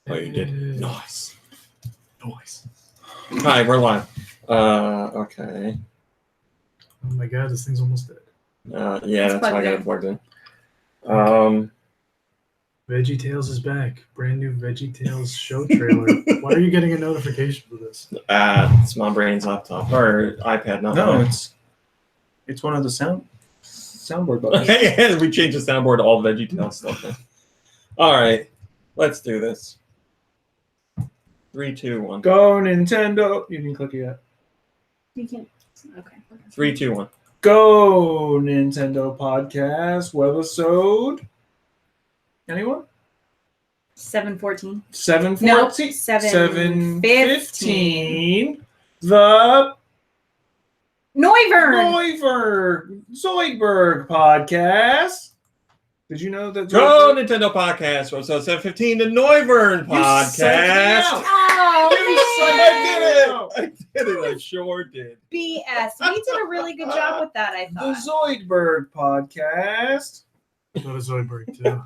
Oh, you did? Nice. Hi, we're live. Okay. Oh my god, this thing's almost dead. Yeah, that's why I got it plugged in. VeggieTales is back. Brand new VeggieTales show trailer. Why are you getting a notification for this? It's my brain's laptop or iPad, not mine. It's one of the soundboard buttons. Yeah, we changed the soundboard to all VeggieTales stuff now. All right, let's do this. 3, 2, 1. Go Nintendo. You can click it yet. You can. Okay. 3, 2, 1. Go Nintendo podcast webisode. Anyone? 7:14. 7:14. Nope. 7:15. The Zoidberg podcast. Did you know that? Go Nintendo podcast. So 7:15. The Noivern podcast. I did it. I sure did. BS. We did a really good job with that, I The thought. Zoidberg podcast. Go to Zoidberg too.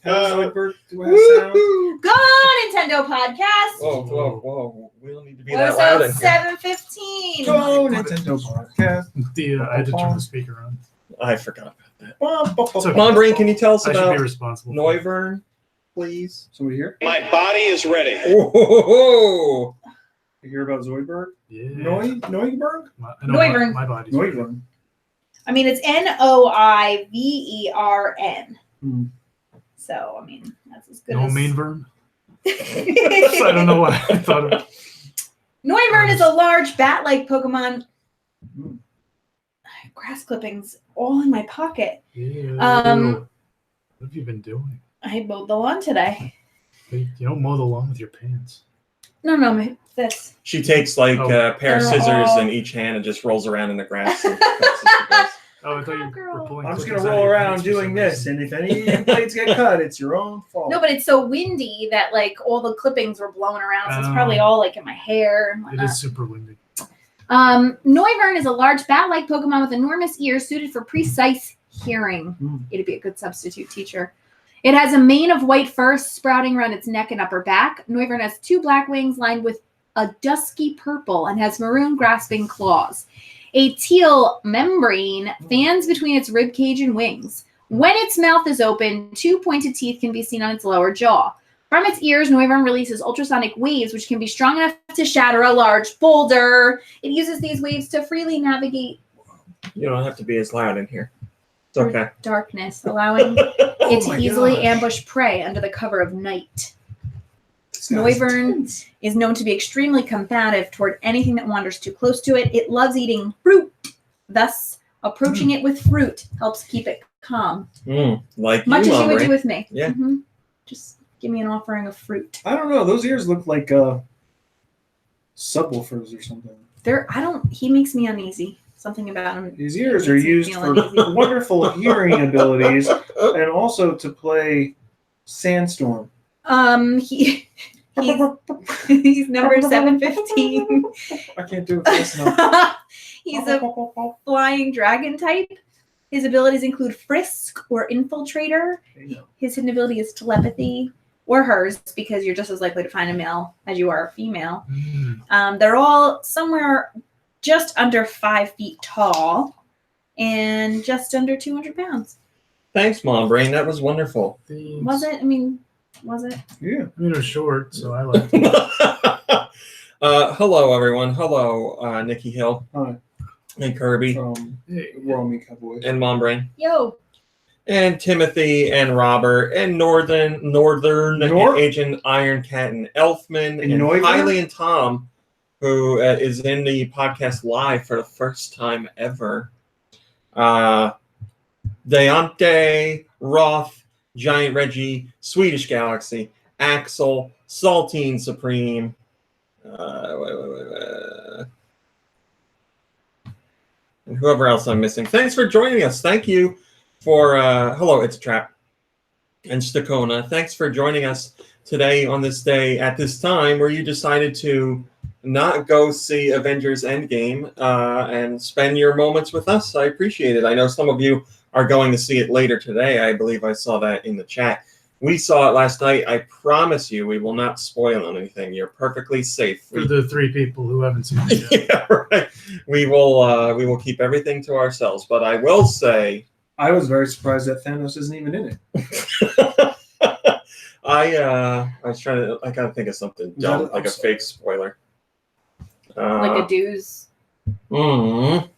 Zoidberg, do I have sound? Go Nintendo podcast. Whoa. We don't need to be that loud in Episode here. 7:15. Go Nintendo podcast. I had to turn the speaker on. I forgot about that. okay. Come on, Brain, can you tell us I should about be responsible. Noivern, please? Somebody here? My body is ready. Oh, You hear about Zoidberg? Yeah. Noivern? Noivern. My body's Noivern. I mean, it's Noivern. So, I mean, that's as good No as... main verm. I don't know why I thought of it. Noivern is a large bat-like Pokemon. Grass clippings all in my pocket. Yeah. Um, What have you been doing? I mowed the lawn today. You don't mow the lawn with your pants. No, this. she takes like a pair of They're scissors all- in each hand and just rolls around in the grass. And Oh, I thought you were Girl. pulling. I'm just clippings gonna out of roll your around pants for doing some this, reason. and if any of your blades get cut, it's your own fault. No, but it's so windy that like all the clippings were blowing around, so it's probably all like in my hair and It whatnot. is super windy. Noivern is a large bat-like Pokemon with enormous ears suited for precise hearing. It'd be a good substitute teacher. It has a mane of white fur sprouting around its neck and upper back. Noivern has 2 black wings lined with a dusky purple and has maroon grasping claws. A teal membrane fans between its rib cage and wings. When its mouth is open, 2 pointed teeth can be seen on its lower jaw. From its ears, Noivern releases ultrasonic waves, which can be strong enough to shatter a large boulder. It uses these waves to freely navigate you don't have to be as loud in here. It's okay. darkness, allowing it to easily ambush prey under the cover of night. Noivern is known to be extremely combative toward anything that wanders too close to it. It loves eating fruit. Thus, approaching it with fruit helps keep it calm. Like Much you, as you would Ombre. do with me. Yeah. Just give me an offering of fruit. I don't know. Those ears look like subwoofers or something. He makes me uneasy. Something about him. These ears are makes me used feel for uneasy. wonderful hearing abilities and also to play Sandstorm. He's number 715. I can't do it fast enough. He's a flying dragon type. His abilities include Frisk or Infiltrator. His hidden ability is Telepathy, or hers, because you're just as likely to find a male as you are a female. They're all somewhere just under 5 feet tall and just under 200 pounds. Thanks, Mom Brain. That was wonderful. Was it? I mean, was it? Yeah. I mean, it was short, so I liked it. Hello, everyone. Hello, Nikki Hill. Hi. And Kirby. Romy Cowboy. And Mom Brain. Yo. And Timothy and Robert and Northern Agent Iron Cat and Elfman and Noivern? Kylie and Tom, who is in the podcast live for the first time ever. Deontay, Roth, Giant Reggie, Swedish Galaxy, Axel, Saltine Supreme. And whoever else I'm missing. Thanks for joining us. Thank you for hello, it's a trap. And Stakona, thanks for joining us today on this day at this time where you decided to not go see Avengers Endgame and spend your moments with us. I appreciate it. I know some of you are going to see it later today. I believe I saw that in the chat. We saw it last night. I promise you, we will not spoil anything. You're perfectly safe. For the 3 people who haven't seen it yet. Yeah, right. We will keep everything to ourselves. But I will say, I was very surprised that Thanos isn't even in it. I was trying to. I gotta think of something dumb, like a fake spoiler. Like a dues. No,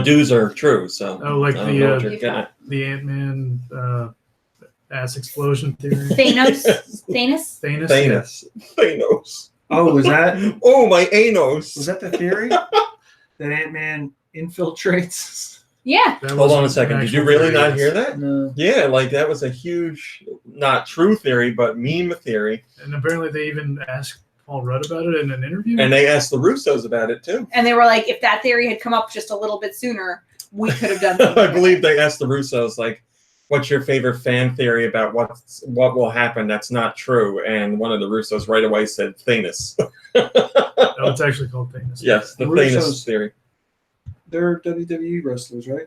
dues are true. So Oh, like I don't know what you're You've getting got- at. the Ant-Man ass explosion theory. Thanos. Thanos. Thanos. Thanos. Oh, was that Oh, my Anos. was that the theory that Ant-Man infiltrates? Yeah. That Hold on a wasn't second. an Did you actual really theory, not yes. hear that? No. Yeah, like that was a huge, not true theory, but meme theory. And apparently they even asked Paul Rudd about it in an interview. And they asked the Russos about it too. And they were like, if that theory had come up just a little bit sooner, we could have done something. I believe they asked the Russos, like, what's your favorite fan theory about what will happen that's not true? And one of the Russos right away said Thanos. Oh, it's actually called Thanos. Yes, the Russos. Thanos theory. They're WWE wrestlers, right?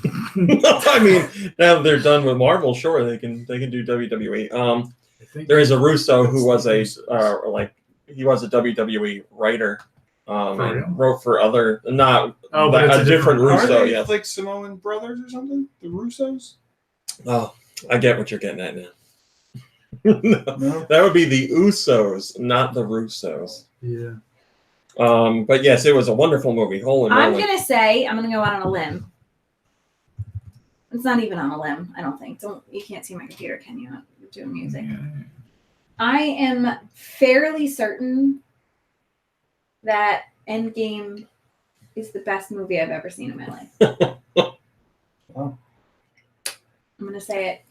I mean, now that they're done with Marvel, sure, they can do WWE. I think There is a Russo who that's was the he was a WWE writer, For real? and wrote for other but it's a different Are Russo. they Yes. like Samoan brothers or something? The Russos? Oh, I get what you're getting at now. No, No. that would be the Usos, not the Russos. Yeah. But yes, it was a wonderful movie. Holy I'm moly! going to say, I'm going to go out on a limb. It's not even on a limb, I don't think. You can't see my computer, can you? You're doing music. I am fairly certain that Endgame is the best movie I've ever seen in my life. Wow. I'm going to say it.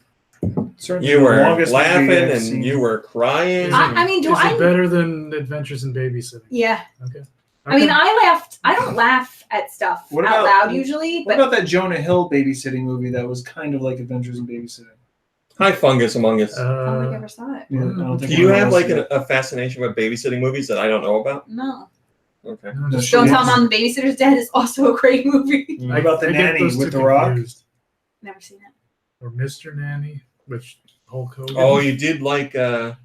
Certainly You the were longest movie laughing I've and seen. you were crying. I mean, Is it better than Adventures in Babysitting? Yeah. Okay. I mean, I laughed. I don't laugh at stuff What out about- loud usually, What but about that Jonah Hill babysitting movie that was kind of like Adventures in Babysitting? Hi, Fungus Among Us. I don't think I ever saw it. Yeah, I don't think Do you anyone have else like did. a fascination with babysitting movies that I don't know about? No. Okay. No, No, just- she Don't is. Tell Mom the Babysitter's Dead is also a great movie. What about The I get Nanny those with two The Rock? confused. Never seen it. Or Mr. Nanny, which Hulk Hogan. Oh, you did like The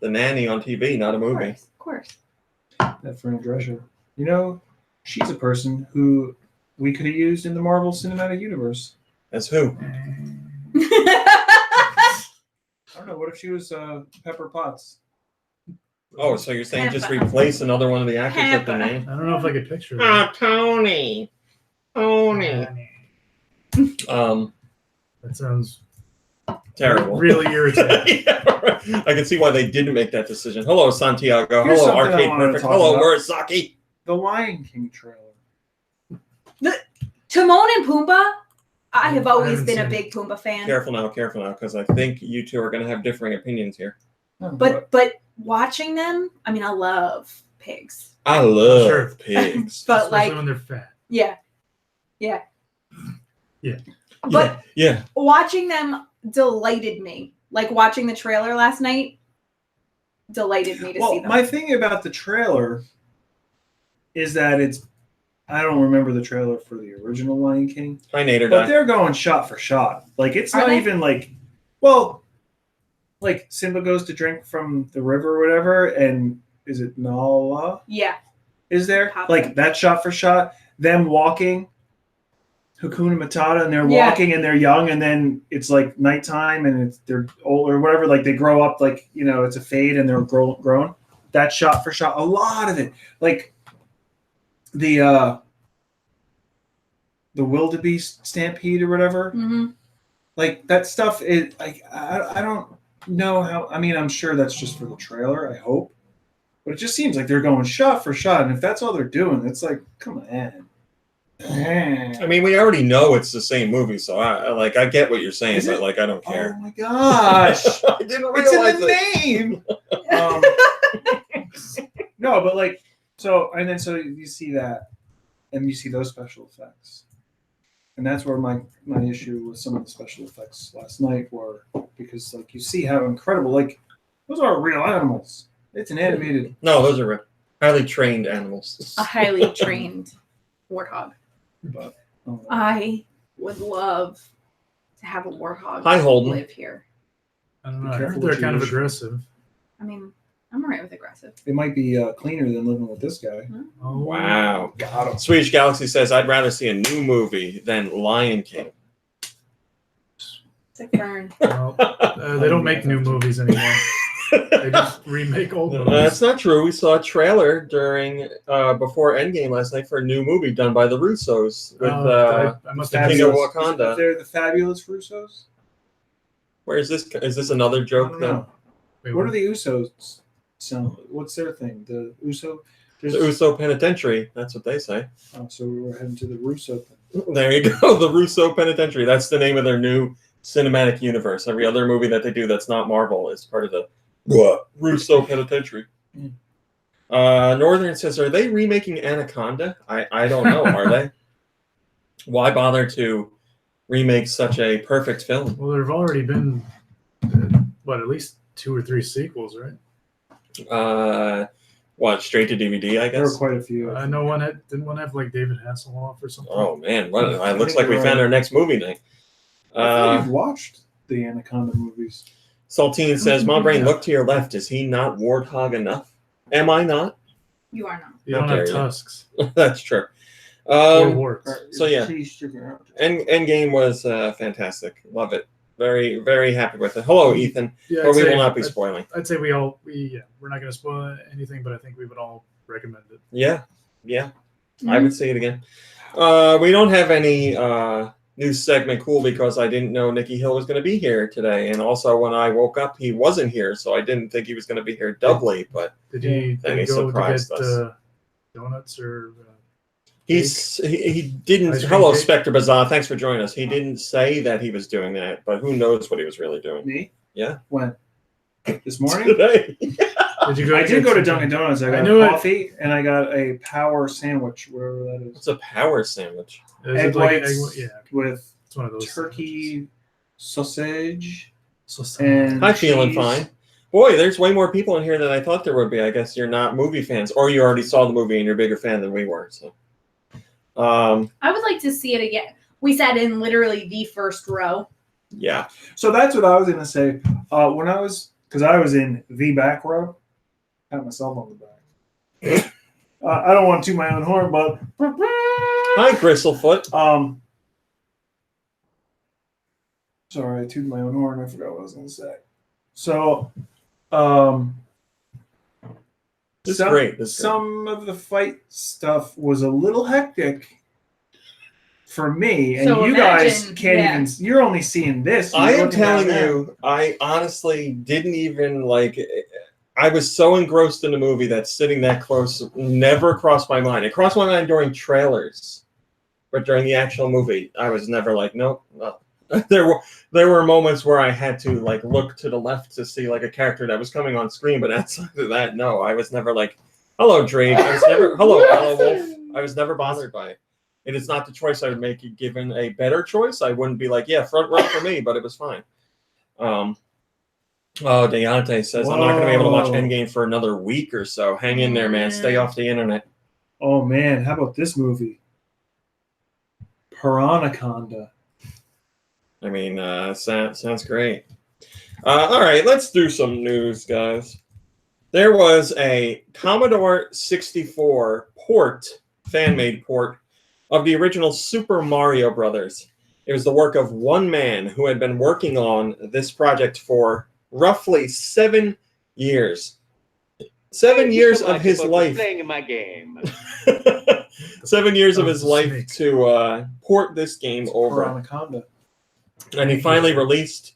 Nanny on TV, not a Of movie. course. That Fran Drescher. You know, she's a person who we could have used in the Marvel Cinematic Universe. As who? I don't know. What if she was Pepper Potts? Oh, so you're saying just Pepper. replace another one of the actors with the Pepper. name? I don't know if I could picture that. Tony. Tony. That sounds Terrible. really irritating. Yeah, right. I can see why they didn't make that decision. Hello, Santiago. Here's Hello, something I Arcade wanted to Perfect. talk Hello, about. Murasaki. The Lion King trailer. Timon and Pumbaa. I have I always haven't been a seen big Pumbaa fan. Careful now, because I think you two are going to have differing opinions here. But watching them, I mean, I love pigs. I love Sure. pigs. But Especially like, when they're fat. yeah. Yeah. But Yeah. watching them delighted me. Like watching the trailer last night delighted me to see well, them. my thing about the trailer is that I don't remember the trailer for the original Lion King, Hi, Nader. but Doc. they're going shot for shot. Like it's Are not they? even like, well, like Simba goes to drink from the river or whatever, and is it Nala? Yeah. Is there Papa. like that shot for shot? Them walking, Hakuna Matata, and they're Yeah. walking and they're young, and then it's like nighttime and they're old or whatever. Like they grow up, like it's a fade and they're grown. That shot for shot, a lot of it, like the wildebeest stampede or whatever. hmm Like that stuff is like I don't know how. I mean, I'm sure that's just for the trailer. I hope, but it just seems like they're going shot for shot, and if that's all they're doing, it's like, come on. I mean, we already know it's the same movie, so I get what you're saying, Is but it? like I don't Oh care. my gosh, I didn't it's realize in the name. No, but like so you see that, and you see those special effects, and that's where my issue with some of the special effects last night were, because like you see how incredible, like those aren't real animals. It's an animated. No, those are highly trained animals. A highly trained warthog. But I would love to have a warthog Hi, Holden. live here. I don't know. Be I careful heard they're what you kind of wish. aggressive. I mean, I'm alright with aggressive. It might be cleaner than living with this guy. Oh, Wow. Got him. Swedish Galaxy says, I'd rather see a new movie than Lion King. Sick burn. Well, they don't make new movies anymore. They just remake old movies. That's not true. We saw a trailer during before Endgame last night for a new movie done by the Russos with I must the have King missed of it. Wakanda. They're the fabulous Russos? Where is this? Is this another I joke? don't Then know. Wait, What are the Usos? So, what's their thing? The Uso? the Uso Penitentiary. That's what they say. Oh, so we're heading to the Russo thing. There you go. The Russo Penitentiary. That's the name of their new cinematic universe. Every other movie that they do that's not Marvel is part of the Russo Penitentiary. Northern says, are they remaking Anaconda? I don't know. Are they? Why bother to remake such a perfect film? Well, there have already been, at least 2 or 3 sequels, right? What, straight to DVD, I There were guess? quite a few. I know didn't one have like David Hasselhoff or something? Oh, man. What? It I looks think like we you're found right. our next movie night. I thought you've watched the Anaconda movies. Saltine says, Mom Brain, look to your left. Is he not warthog enough? Am I not? You are not. You How don't have dare you. tusks That's true. or warts. So, yeah. Endgame was fantastic. Love it. Very, very happy with it. Hello, Ethan. Yeah, But we will not be I'd- spoiling. I'd say we're not going to spoil anything, but I think we would all recommend it. Yeah. I would see it again. We don't have any news segment. Cool, because I didn't know Nikki Hill was going to be here today, and also when I woke up, he wasn't here, so I didn't think he was going to be here doubly. But Did he Then he go to surprised get us. donuts or? he didn't. Ice cream Hello, cake? Spectre Bazaar. Thanks for joining us. He didn't say that he was doing that, but who knows what he was really doing Me? Yeah. When? This morning? today. Did you go? I did go to Dunkin' Donuts. I got knew it. coffee and I got a power sandwich, wherever that is, It's a power sandwich. Is egg it like whites yeah, with it's one of those turkey sausage sandwiches. and I'm feeling cheese. fine. Boy, there's way more people in here than I thought there would be. I guess you're not movie fans, or you already saw the movie and you're a bigger fan than we were. So, I would like to see it again. We sat in literally the first row. yeah. So that's what I was gonna say. When I was, because I was in the back row, pat myself on the back. I don't want to toot my own horn, but Hi, Bristlefoot. sorry, I tooted my own horn. I forgot what I was gonna say. So, This is great. This is great. some of the fight stuff was a little hectic for me, and So you guys imagine- can't yeah. even. You're only seeing this. I You're am looking down telling there. you, I honestly didn't even like. I was so engrossed in the movie that sitting that close never crossed my mind. It crossed my mind during trailers, but during the actual movie, I was never like, nope. No. There were moments where I had to like look to the left to see like a character that was coming on screen, but outside of that, no, I was never like, hello, Drake. I was never hello, Wolf. I was never bothered by it. It is not the choice I would make. Given a better choice, I wouldn't be like, yeah, front row for me, but it was fine. Oh, Deontay says, I'm not going to be able to watch Whoa. Endgame for another week or so. Hang in there, man. Stay off the internet. Oh man, how about this movie? Piranaconda. I mean, sounds great. All right, let's do some news, guys. There was a Commodore 64 port, fan-made port, of the original Super Mario Brothers. It was the work of one man who had been working on this project for roughly 7 years. 7 years of his life. Playing in my game. 7 years of Oh, his life snake. to port this game over. Piranaconda. And he finally released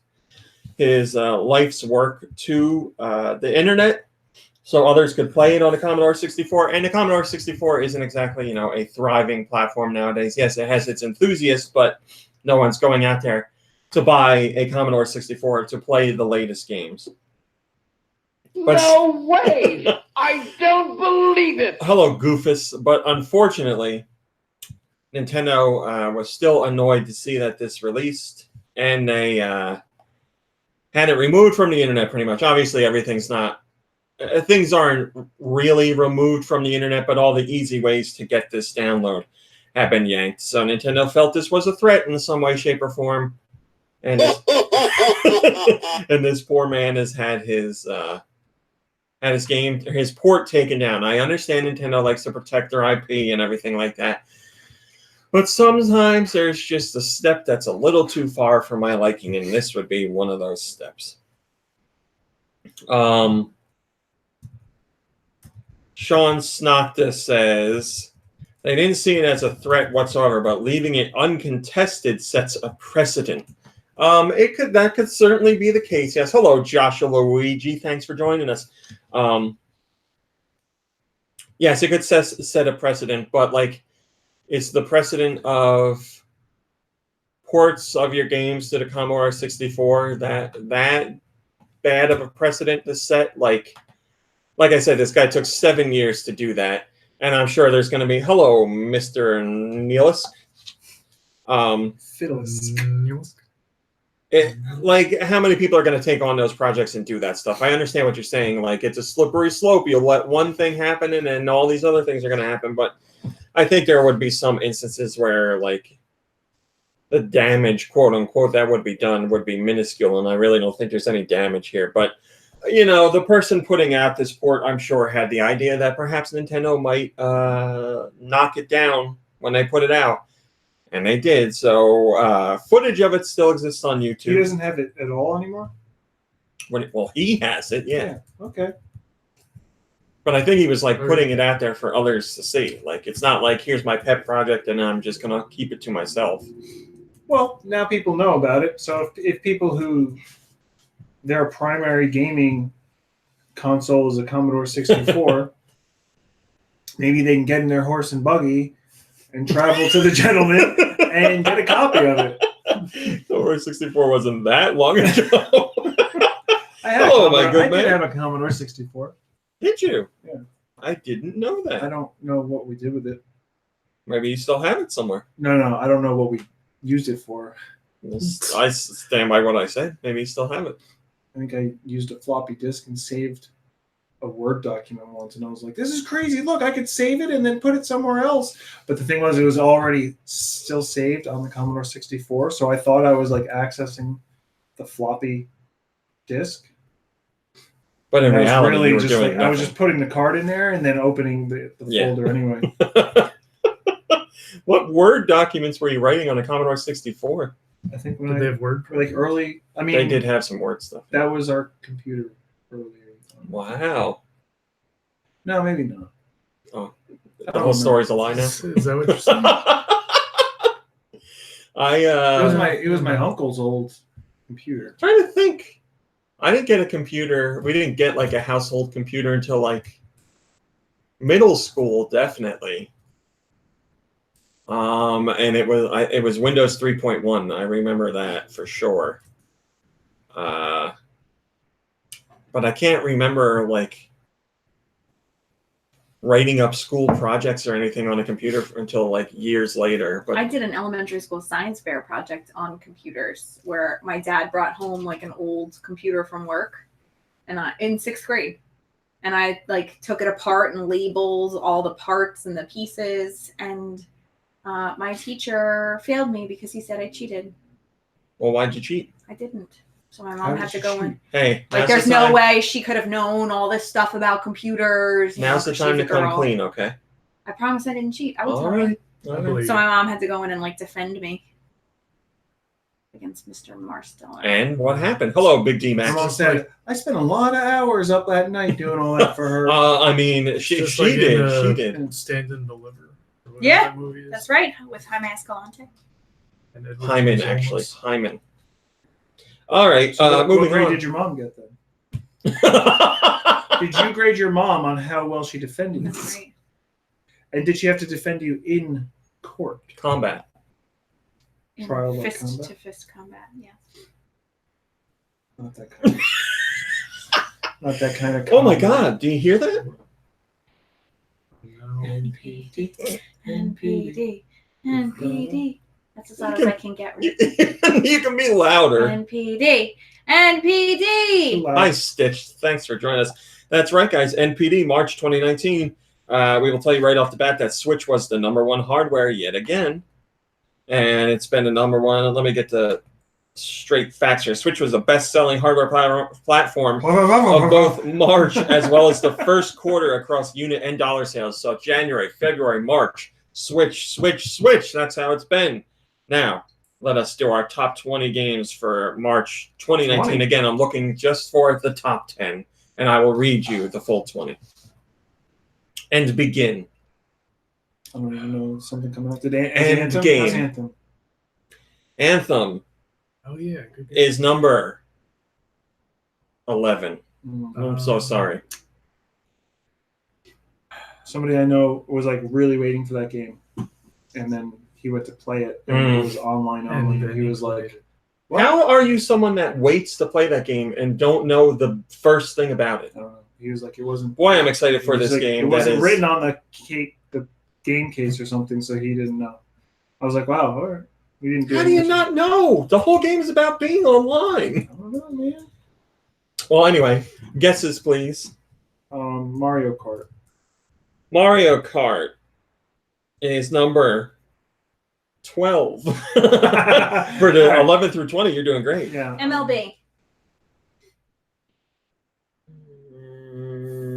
his life's work to the internet so others could play it on the Commodore 64. And the Commodore 64 isn't exactly, a thriving platform nowadays. Yes, it has its enthusiasts, but no one's going out there to buy a Commodore 64 to play the latest games. But- No way! I don't believe it! Hello, Goofus. But unfortunately, Nintendo was still annoyed to see that this released, and they had it removed from the internet pretty much. Obviously, everything's not... things aren't really removed from the internet, but all the easy ways to get this download have been yanked. So Nintendo felt this was a threat in some way, shape, or form. And and this poor man has had his port taken down. I understand Nintendo likes to protect their IP and everything like that, but sometimes there's just a step that's a little too far for my liking, and this would be one of those steps. Sean Snocta says they didn't see it as a threat whatsoever, but leaving it uncontested sets a precedent. That could certainly be the case. Yes. Hello, Joshua Luigi. Thanks for joining us. Yes, it could set a precedent, but like, it's the precedent of ports of your games to the Commodore 64 that bad of a precedent to set. Like I said, this guy took 7 years to do that, and I'm sure there's going to be hello, Mr. Nielisk. Nielisk. Like, how many people are going to take on those projects and do that stuff? I understand what you're saying. Like, it's a slippery slope. You'll let one thing happen, and then all these other things are going to happen. But I think there would be some instances where, like, the damage, quote unquote, that would be done would be minuscule, and I really don't think there's any damage here. But, you know, the person putting out this port, I'm sure, had the idea that perhaps Nintendo might knock it down when they put it out. And they did. So footage of it still exists on YouTube. He doesn't have it at all anymore? Well, he has it, yeah. Okay. But I think he was like putting it out there for others to see. Like, it's not like, here's my pet project and I'm just going to keep it to myself. Well, now people know about it. So if people who their primary gaming console is a Commodore 64, maybe they can get in their horse and buggy and travel to the gentleman and get a copy of it. Commodore 64 wasn't that long ago. I did have a Commodore 64. Did you? Yeah. I didn't know that. I don't know what we did with it. Maybe you still have it somewhere. No, I don't know what we used it for. I stand by what I said. Maybe you still have it. I think I used a floppy disk and saved a Word document once, and I was like, this is crazy. Look, I could save it and then put it somewhere else. But the thing was, it was already still saved on the Commodore 64, so I thought I was like accessing the floppy disk. But in reality, really you were just doing like, nothing. I was just putting the card in there and then opening the folder anyway. What Word documents were you writing on a Commodore 64? I think Did they have Word? like early. I mean, They did have some Word stuff. That was our computer earlier. Wow. No, maybe not. Oh, the whole story's a lie now. Is that what you're saying? It was my uncle's old computer. Trying to think. I didn't get a computer. We didn't get like a household computer until like middle school, definitely. And it was Windows 3.1. I remember that for sure. But I can't remember like writing up school projects or anything on a computer until like years later. But I did an elementary school science fair project on computers where my dad brought home like an old computer from work, and in 6th grade, and I like took it apart and labeled all the parts and the pieces, and my teacher failed me because he said I cheated. Well, why'd you cheat? I didn't. So my mom had to go in. Hey, like, there's no way she could have known all this stuff about computers. Now's the time to come clean, okay? I promise I didn't cheat. I will tell right. you. So my mom had to go in and like defend me against Mr. Marsteller. And what happened? Hello, Big D Max. My mom said, I spent a lot of hours up that night doing all that for her. I mean, she did. And Stand and Deliver. Yeah, that movie is. That's right, with Jaime Escalante. Hyman, actually. Hyman. All right, so moving what grade on. did your mom get then? Did you grade your mom on how well she defended you? That's right. And did she have to defend you in court? Combat. Trial by fist combat? to fist combat, yeah. Not that kind of. Not that kind of. Oh my God! Do you hear that? No. NPD. NPD. That's as loud as I can get. Right? You can be louder. NPD. Hi, Stitch. Thanks for joining us. That's right, guys. NPD, March 2019. We will tell you right off the bat that Switch was the #1 hardware yet again. And it's been the #1. Let me get the straight facts here. Switch was the best-selling hardware platform of both March as well as the first quarter across unit and dollar sales. So January, February, March, Switch. That's how it's been. Now, let us do our top 20 games for March 2019. 20. Again, I'm looking just for the top 10, and I will read you the full 20. And begin. I don't even know something coming up today. Endgame. How's Anthem? Anthem Oh yeah, good game. is number 11. Mm. I'm so sorry. Somebody I know was like really waiting for that game, and then he went to play it, and it was online only. And And he was like, "What?" How are you someone that waits to play that game and don't know the first thing about it? I don't know. He was like, it wasn't. Boy, I'm excited for it was this like- game. It wasn't that is, written on the game case or something, so he didn't know. I was like, wow, all right. We didn't do How do you anything. not know? The whole game is about being online. I don't know, man. Well, anyway, guesses, please. Mario Kart. Mario Kart is number 12. For the 11 through 20, you're doing great. Yeah. MLB.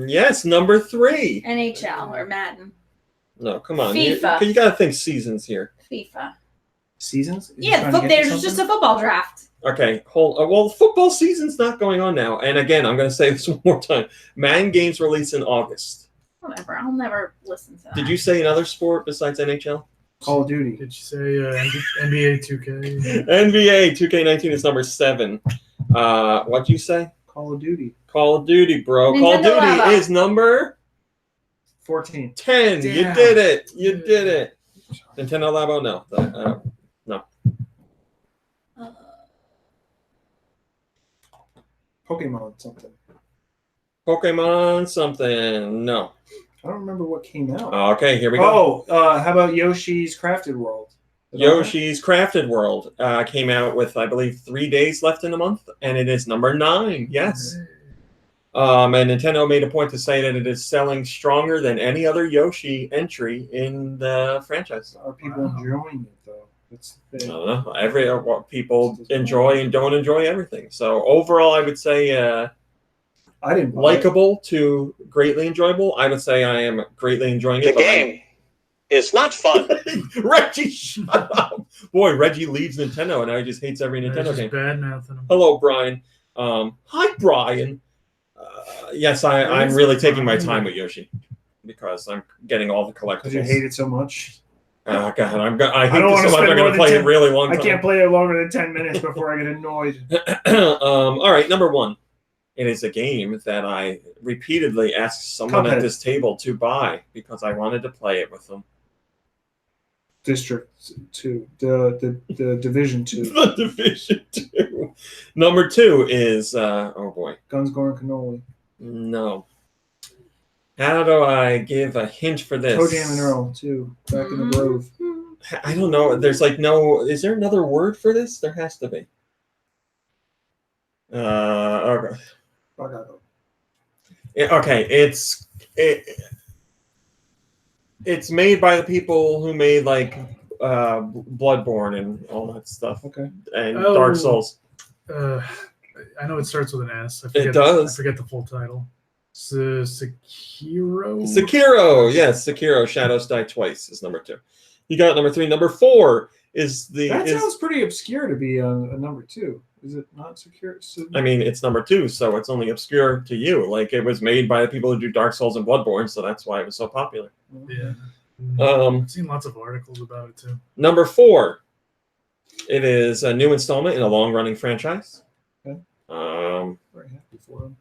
Yes, number 3. NHL or Madden. No, come on. FIFA. You got to think seasons here. FIFA. Seasons? Is he Yeah, trying to get to there's just a something? football draft. Okay, well, football season's not going on now. And again, I'm going to say this one more time. Madden games release in August. Whatever. I'll never listen to that. Did you say another sport besides NHL? Call of Duty. Did you say NBA 2K? NBA 2K19 is number 7. What'd you say? Call of Duty. Call of Duty, bro. Call of Nintendo Duty Labo. is number 14. 10. You Damn. did it. You did it. Nintendo Labo, no. No. Pokemon something. Pokemon something. No. I don't remember what came out. Okay, here we go. How about Yoshi's Crafted World? Yoshi's Crafted World came out with, I believe, 3 days left in the month, and it is number 9. Yes. And Nintendo made a point to say that it is selling stronger than any other Yoshi entry in the franchise. Are people enjoying it though? That's the I thing. don't know. People enjoy and don't enjoy everything. So overall, I would say I didn't buy it. likable to greatly enjoyable. I would say I am greatly enjoying it. The game is not fun. Reggie, shut up. Boy, Reggie leaves Nintendo and now he just hates every Nintendo Just game. bad mouthing him. Hello, Brian. Hi, Brian. Yes, I'm really taking my time with Yoshi because I'm getting all the collectibles. Because you hate it so much. God, I hate don't this wanna so much. spend I'm going more to than play it 10 really long I time. can't play it longer than 10 minutes before I get annoyed. All right, number 1. It is a game that I repeatedly asked someone at Cuphead. this table to buy because I wanted to play it with them. District 2. The Division 2. The Division 2. Number 2 is, oh boy, Guns, Gore, and Cannoli. no. How do I give a hint for this? Toe Jam and Earl 2. Back in the Grove. I don't know. There's like no. Is there another word for this? There has to be. Okay. Okay. It's made by the people who made like Bloodborne and all that stuff, Okay. and Oh. Dark Souls. I know it starts with an S. It does. I forget the full title. Sekiro. Sekiro, yes, Sekiro. Shadows Die Twice is number 2. You got number 3. Number 4 is the. That sounds pretty obscure to be a number 2. Is it not secure? I mean, it's number 2, so it's only obscure to you. Like it was made by the people who do Dark Souls and Bloodborne, so that's why it was so popular. Yeah. Um, I've seen lots of articles about it too. Number 4, it is a new installment in a long-running franchise. Okay. Very happy for him.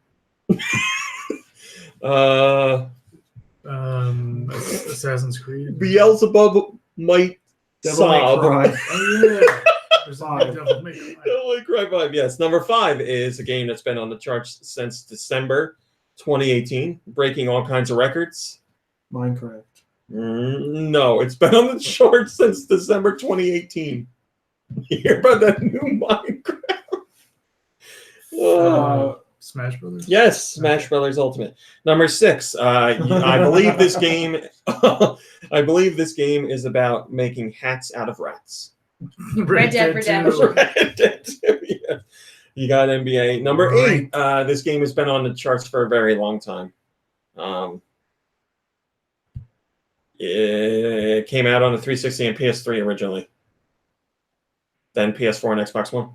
Assassin's Creed. Beelzebub might Devil May sob. Cry. Oh yeah. There's a Five. Devil May Cry. Devil May Cry 5, yes. Number 5 is a game that's been on the charts since December 2018, breaking all kinds of records. Minecraft. No, it's been on the charts since December 2018. You hear about that new Minecraft? Smash Brothers. Yes, Smash Brothers Ultimate. Number 6. I believe this game. I believe this game is about making hats out of rats. Red Dead Redemption. Red Dead 2, yeah. You got NBA. Number Right. 8. This game has been on the charts for a very long time. It came out on the 360 and PS3 originally. Then PS4 and Xbox One.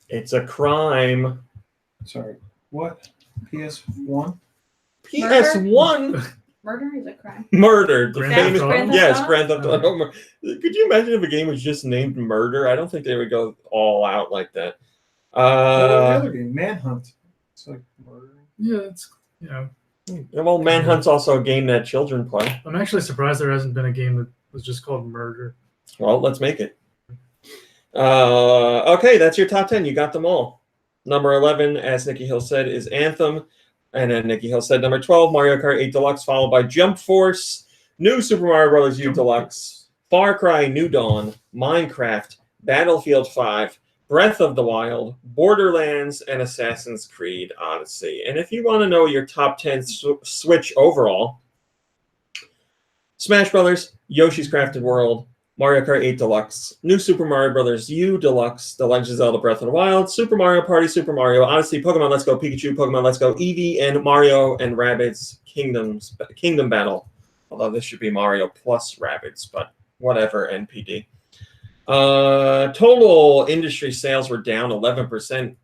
It's a crime. Sorry. What? PS1? PS1 Murder is a crime. Murdered. The Grand famous, Theft Auto? yes, Auto? Grand Theft Auto. Could you imagine if a game was just named Murder? I don't think they would go all out like that. What was the other game? Manhunt. It's like murdering. Yeah, it's Well, Manhunt's also a game that children play. I'm actually surprised there hasn't been a game that was just called Murder. Well, let's make it. Okay, that's your top 10. You got them all. Number 11, as Nikki Hill said, is Anthem. And then Nikki Hill said number 12, Mario Kart 8 Deluxe, followed by Jump Force, New Super Mario Bros. U Deluxe, Far Cry New Dawn, Minecraft, Battlefield 5, Breath of the Wild, Borderlands, and Assassin's Creed Odyssey. And if you want to know your top 10 Switch overall, Smash Brothers, Yoshi's Crafted World, Mario Kart 8 Deluxe, New Super Mario Bros. U Deluxe, The Legend of Zelda Breath of the Wild, Super Mario Party, Super Mario Odyssey, Pokemon Let's Go Pikachu, Pokemon Let's Go Eevee, and Mario and Rabbids Kingdom Battle. Although this should be Mario plus Rabbids, but whatever, NPD. Total industry sales were down 11%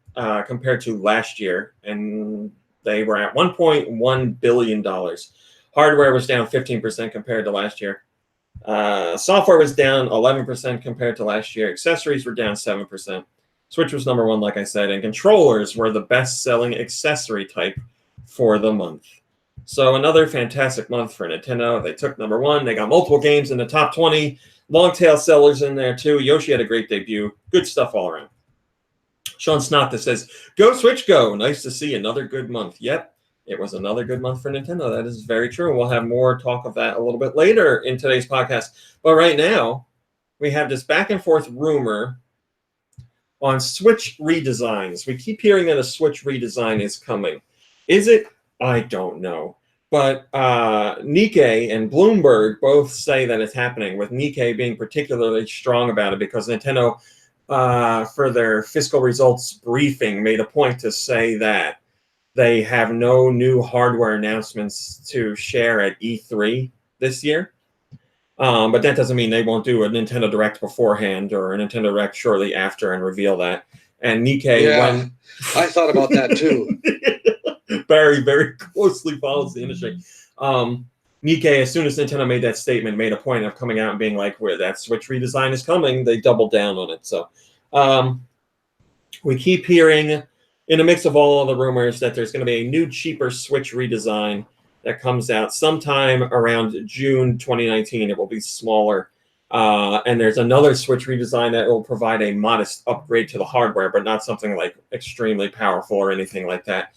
compared to last year, and they were at $1.1 billion. Hardware was down 15% compared to last year. Software was down 11% compared to last year. Accessories were down 7%. Switch was number 1, like I said, and controllers were the best-selling accessory type for the month. So another fantastic month for Nintendo. They took number 1. They got multiple games in the top 20. Long-tail sellers in there, too. Yoshi had a great debut. Good stuff all around. Sean Snot that says, "Go Switch, go. Nice to see another good month." Yep. It was another good month for Nintendo. That is very true. We'll have more talk of that a little bit later in today's podcast. But right now, we have this back and forth rumor on Switch redesigns. We keep hearing that a Switch redesign is coming. Is it? I don't know. But Nikkei and Bloomberg both say that it's happening, with Nikkei being particularly strong about it because Nintendo, for their fiscal results briefing, made a point to say that they have no new hardware announcements to share at E3 this year. But that doesn't mean they won't do a Nintendo Direct beforehand or a Nintendo Direct shortly after and reveal that. And Nikkei, I thought about that too. Barry very closely follows the industry. Nikkei, as soon as Nintendo made that statement, made a point of coming out and being like, "Where that Switch redesign is coming," they doubled down on it. So we keep hearing, in a mix of all of the rumors, that there's going to be a new, cheaper Switch redesign that comes out sometime around June 2019. It will be smaller. And there's another Switch redesign that will provide a modest upgrade to the hardware, but not something like extremely powerful or anything like that.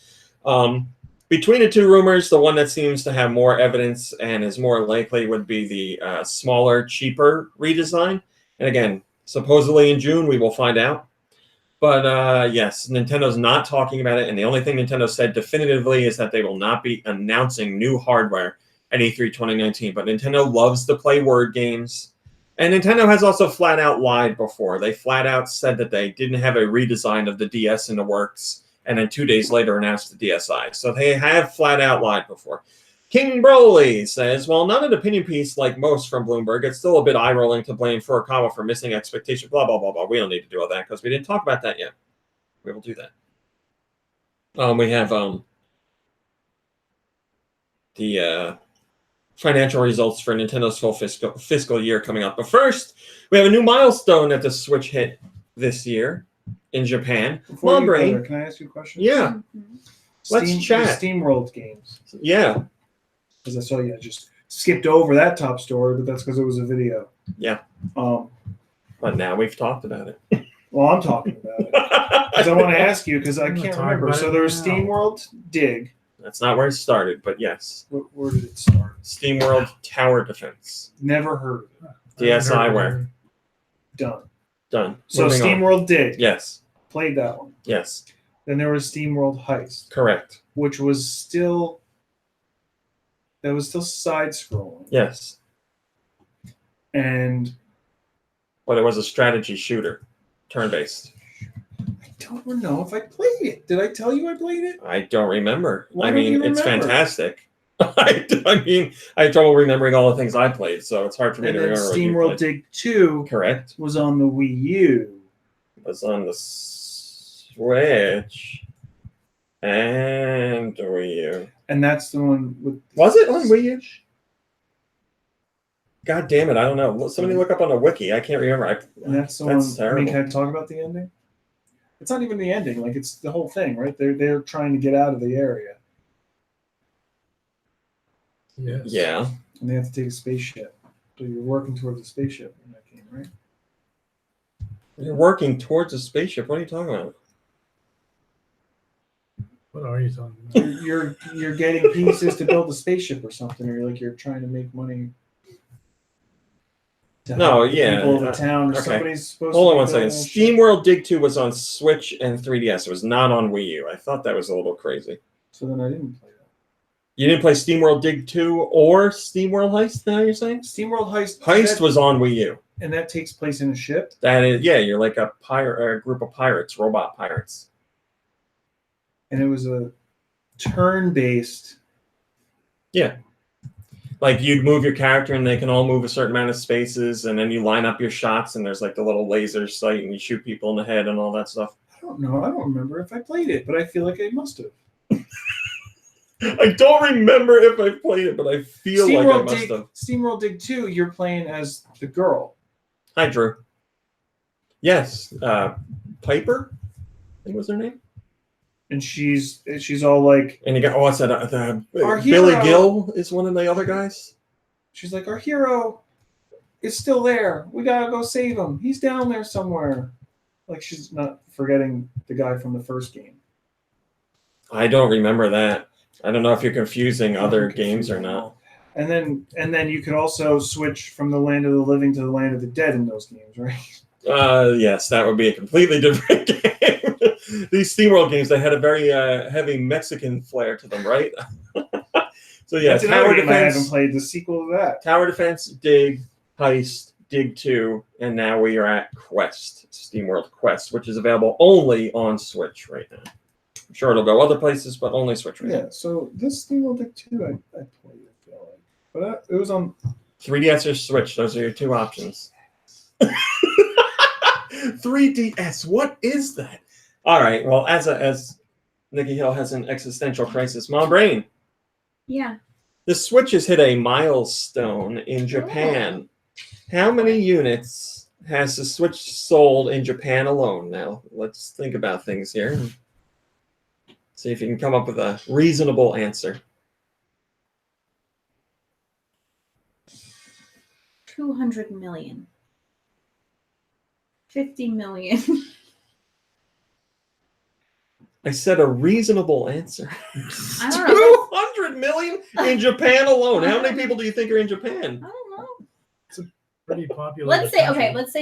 Between the two rumors, the one that seems to have more evidence and is more likely would be the smaller, cheaper redesign. And again, supposedly in June, we will find out. But yes, Nintendo's not talking about it, and the only thing Nintendo said definitively is that they will not be announcing new hardware at E3 2019. But Nintendo loves to play word games, and Nintendo has also flat out lied before. They flat out said that they didn't have a redesign of the DS in the works, and then 2 days later announced the DSi. So they have flat out lied before. King Broly says, "While not an opinion piece like most from Bloomberg, it's still a bit eye-rolling to blame Furukawa for missing expectation." Blah, blah, blah, blah. We don't need to do all that because we didn't talk about that yet. We will do that. We have the financial results for Nintendo's full fiscal year coming up. But first, we have a new milestone that the Switch hit this year in Japan. Before you go Brain. there, can I ask you a question? Yeah. Let's chat. The SteamWorld games. Yeah. Because I saw you just skipped over that top story, but that's because it was a video. Yeah. But now we've talked about it. Well, I'm talking about it. Because I want to ask you, because I can't remember. So there was SteamWorld Dig. That's not where it started, but yes. Where did it start? SteamWorld Tower Defense. Never heard of it. DSiWare. Done. So Moving on. SteamWorld Dig. Yes. Played that one. Yes. Then there was SteamWorld Heist. Correct. Which was still... That was still side-scrolling. Yes. And But it was a strategy shooter, turn-based. I don't know if I played it. Did I tell you I played it? I don't remember. Why I don't mean, you it's remember? fantastic. I mean, I have trouble remembering all the things I played, so it's hard for me And to then remember what you SteamWorld played. Dig 2 Correct. was on the Wii U. It was on the Switch and the Wii U. And that's the one with. Was it on Wii U? God damn it, I don't know. Somebody look up on the wiki. I can't remember. And that's the That's one. terrible. I mean, can I talk about the ending? It's not even the ending. Like, it's the whole thing, right? They're trying to get out of the area. Yes. Yeah. And they have to take a spaceship. So you're working towards a spaceship in that game, right? You're working towards a spaceship. What are you talking about? What are you talking about? You're getting pieces to build a spaceship or something, or you're trying to make money. To No, help the yeah, people of the town, or okay. somebody's supposed Hold to on be one second. building a ship. SteamWorld Dig 2 was on Switch and 3DS. It was not on Wii U. I thought that was a little crazy. So then I didn't play that. You didn't play SteamWorld Dig 2 or SteamWorld Heist, now you're saying? SteamWorld Heist. Heist was on Wii U. And that takes place in a ship. That is, yeah, you're like a pirate, a group of pirates, robot pirates. And it was a turn-based. Yeah. Like you'd move your character and they can all move a certain amount of spaces, and then you line up your shots and there's like the little laser sight and you shoot people in the head and all that stuff. I don't know. I don't remember if I played it, but I feel like I must have. I don't remember if I played it, but I feel like I must have. SteamWorld Dig 2, you're playing as the girl. Hi, Drew. Yes. Piper, I think was her name. And she's all like, And you got, what's that? Our Billy hero. Gill is one of the other guys. she's like, our hero is still there. We gotta go save him. He's down there somewhere. Like, she's not forgetting the guy from the first game. I don't remember that. I don't know if you're confusing other I'm games or confused. not. And then you could also switch from the land of the living to the land of the dead in those games, right? Yes, that would be a completely different game. These SteamWorld games, they had a very heavy Mexican flair to them, right? So yeah, That's another Tower game I haven't Defense, played. The sequel to that. Tower Defense, Dig, Heist, Dig 2, and now we are at Quest, SteamWorld Quest, which is available only on Switch right now. I'm sure it'll go other places, but only Switch right now. Yeah. So this SteamWorld Dig 2, I played. I feel like, but it was on. 3DS or Switch, those are your two options. 3DS, what is that? All right, well, as Nikki Hill has an existential crisis, Mom Brain, Yeah. the Switch has hit a milestone in Japan. How many units has the Switch sold in Japan alone? Now, let's think about things here. See if you can come up with a reasonable answer. 200 million. 50 million. I said a reasonable answer. I don't know. 200 million in Japan alone. How many people do you think are in Japan? I don't know. Pretty popular. Let's say country. let's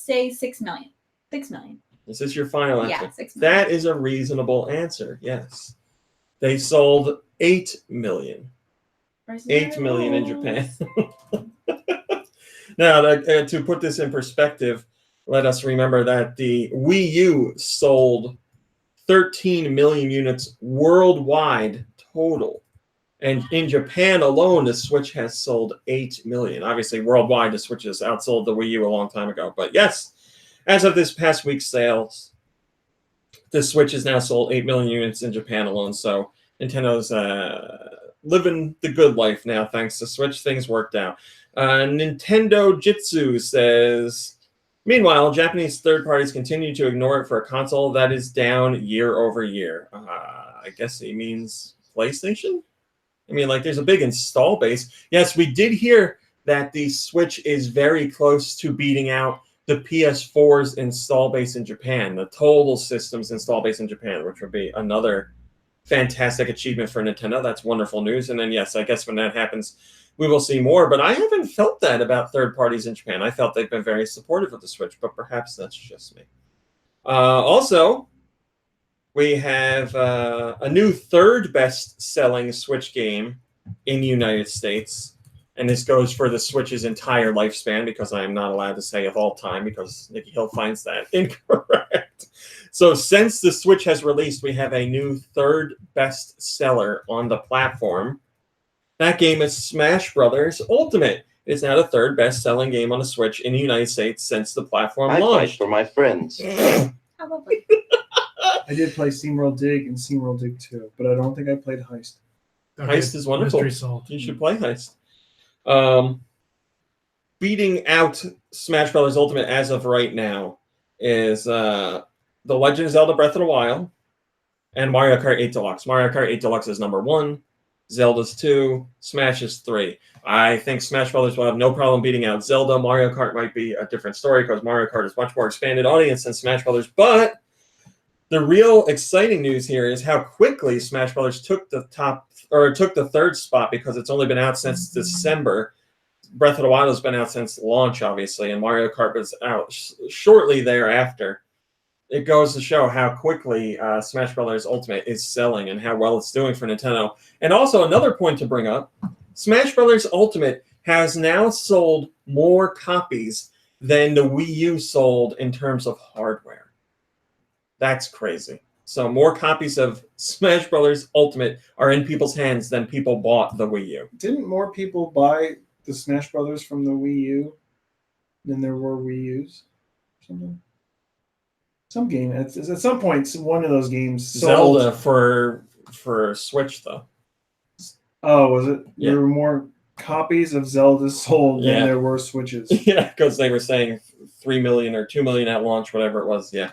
say 6 million. 6 million. Is this your final answer? Yeah, 6 million. That is a reasonable answer. Yes, they sold 8 million. 8 million in Japan. Now, to put this in perspective, let us remember that the Wii U sold 13 million units worldwide total. And in Japan alone, the Switch has sold 8 million. Obviously, worldwide, the Switch has outsold the Wii U a long time ago. But yes, as of this past week's sales, the Switch has now sold 8 million units in Japan alone. So Nintendo's living the good life now, thanks to Switch. Things worked out. Nintendo Jitsu says, meanwhile, Japanese third parties continue to ignore it for a console that is down year over year. I guess he means PlayStation? I mean, like, there's a big install base. Yes, we did hear that the Switch is very close to beating out the PS4's install base in Japan, the total systems install base in Japan, which would be another fantastic achievement for Nintendo. That's wonderful news. And then, yes, I guess when that happens, we will see more. But I haven't felt that about third parties in Japan. I felt they've been very supportive of the Switch, but perhaps that's just me. Also, we have a new third best-selling Switch game in the United States, And this goes for the Switch's entire lifespan, because I am not allowed to say of all time, because Nicky Hill finds that incorrect. So since the Switch has released, we have a new third best seller on the platform. That game is Smash Brothers Ultimate. It's now the third best-selling game on the Switch in the United States since the platform I fight launched. for my friends. How lovely. I did play SteamWorld Dig and SteamWorld Dig 2, but I don't think I played Heist. Heist is wonderful. Mystery Solved. You should play Heist. Beating out Smash Brothers Ultimate as of right now is The Legend of Zelda Breath of the Wild and Mario Kart 8 Deluxe. Mario Kart 8 Deluxe is number 1. Zelda's 2. Smash is 3. I think Smash Brothers will have no problem beating out Zelda. Mario Kart might be a different story, because Mario Kart is much more expanded audience than Smash Brothers. But the real exciting news here is how quickly Smash Brothers took the third spot, because it's only been out since December. Breath of the Wild has been out since launch, obviously, and Mario Kart was out shortly thereafter. It goes to show how quickly Smash Brothers Ultimate is selling and how well it's doing for Nintendo. And also another point to bring up, Smash Brothers Ultimate has now sold more copies than the Wii U sold in terms of hardware. That's crazy. So more copies of Smash Brothers Ultimate are in people's hands than people bought the Wii U. Didn't more people buy the Smash Brothers from the Wii U than there were Wii U's? Something. Some game at some point, one of those games sold. Zelda for Switch though. Oh, was it? Yeah. There were more copies of Zelda sold than there were Switches. Yeah, because they were saying 3 million or 2 million at launch, whatever it was. Yeah.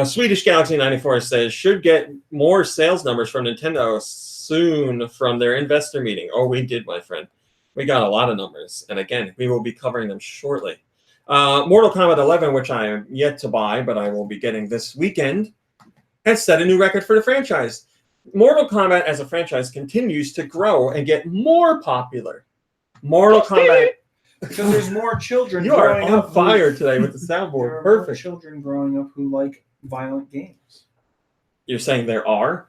Swedish Galaxy 94 says should get more sales numbers from Nintendo soon from their investor meeting. Oh, we did, my friend. We got a lot of numbers, and again, we will be covering them shortly. Mortal Kombat 11, which I am yet to buy, but I will be getting this weekend, has set a new record for the franchise. Mortal Kombat as a franchise continues to grow and get more popular. Mortal Kombat. Because there's more children You are growing on up fire today with the There soundboard. are more Perfect. children growing up who like violent games. You're saying there are?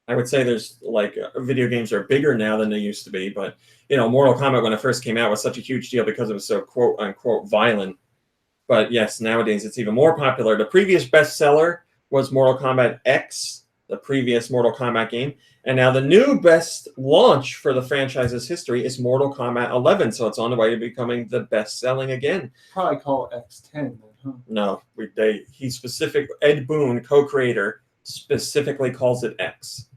I would say there's video games are bigger now than they used to be, but Mortal Kombat when it first came out was such a huge deal because it was so quote unquote violent. But yes, nowadays it's even more popular. The previous bestseller was Mortal Kombat X, the previous Mortal Kombat game, and now the new best launch for the franchise's history is Mortal Kombat 11. So it's on the way to becoming the best-selling again. Probably call X10 then, huh? No, Ed Boon, co-creator, specifically calls it X.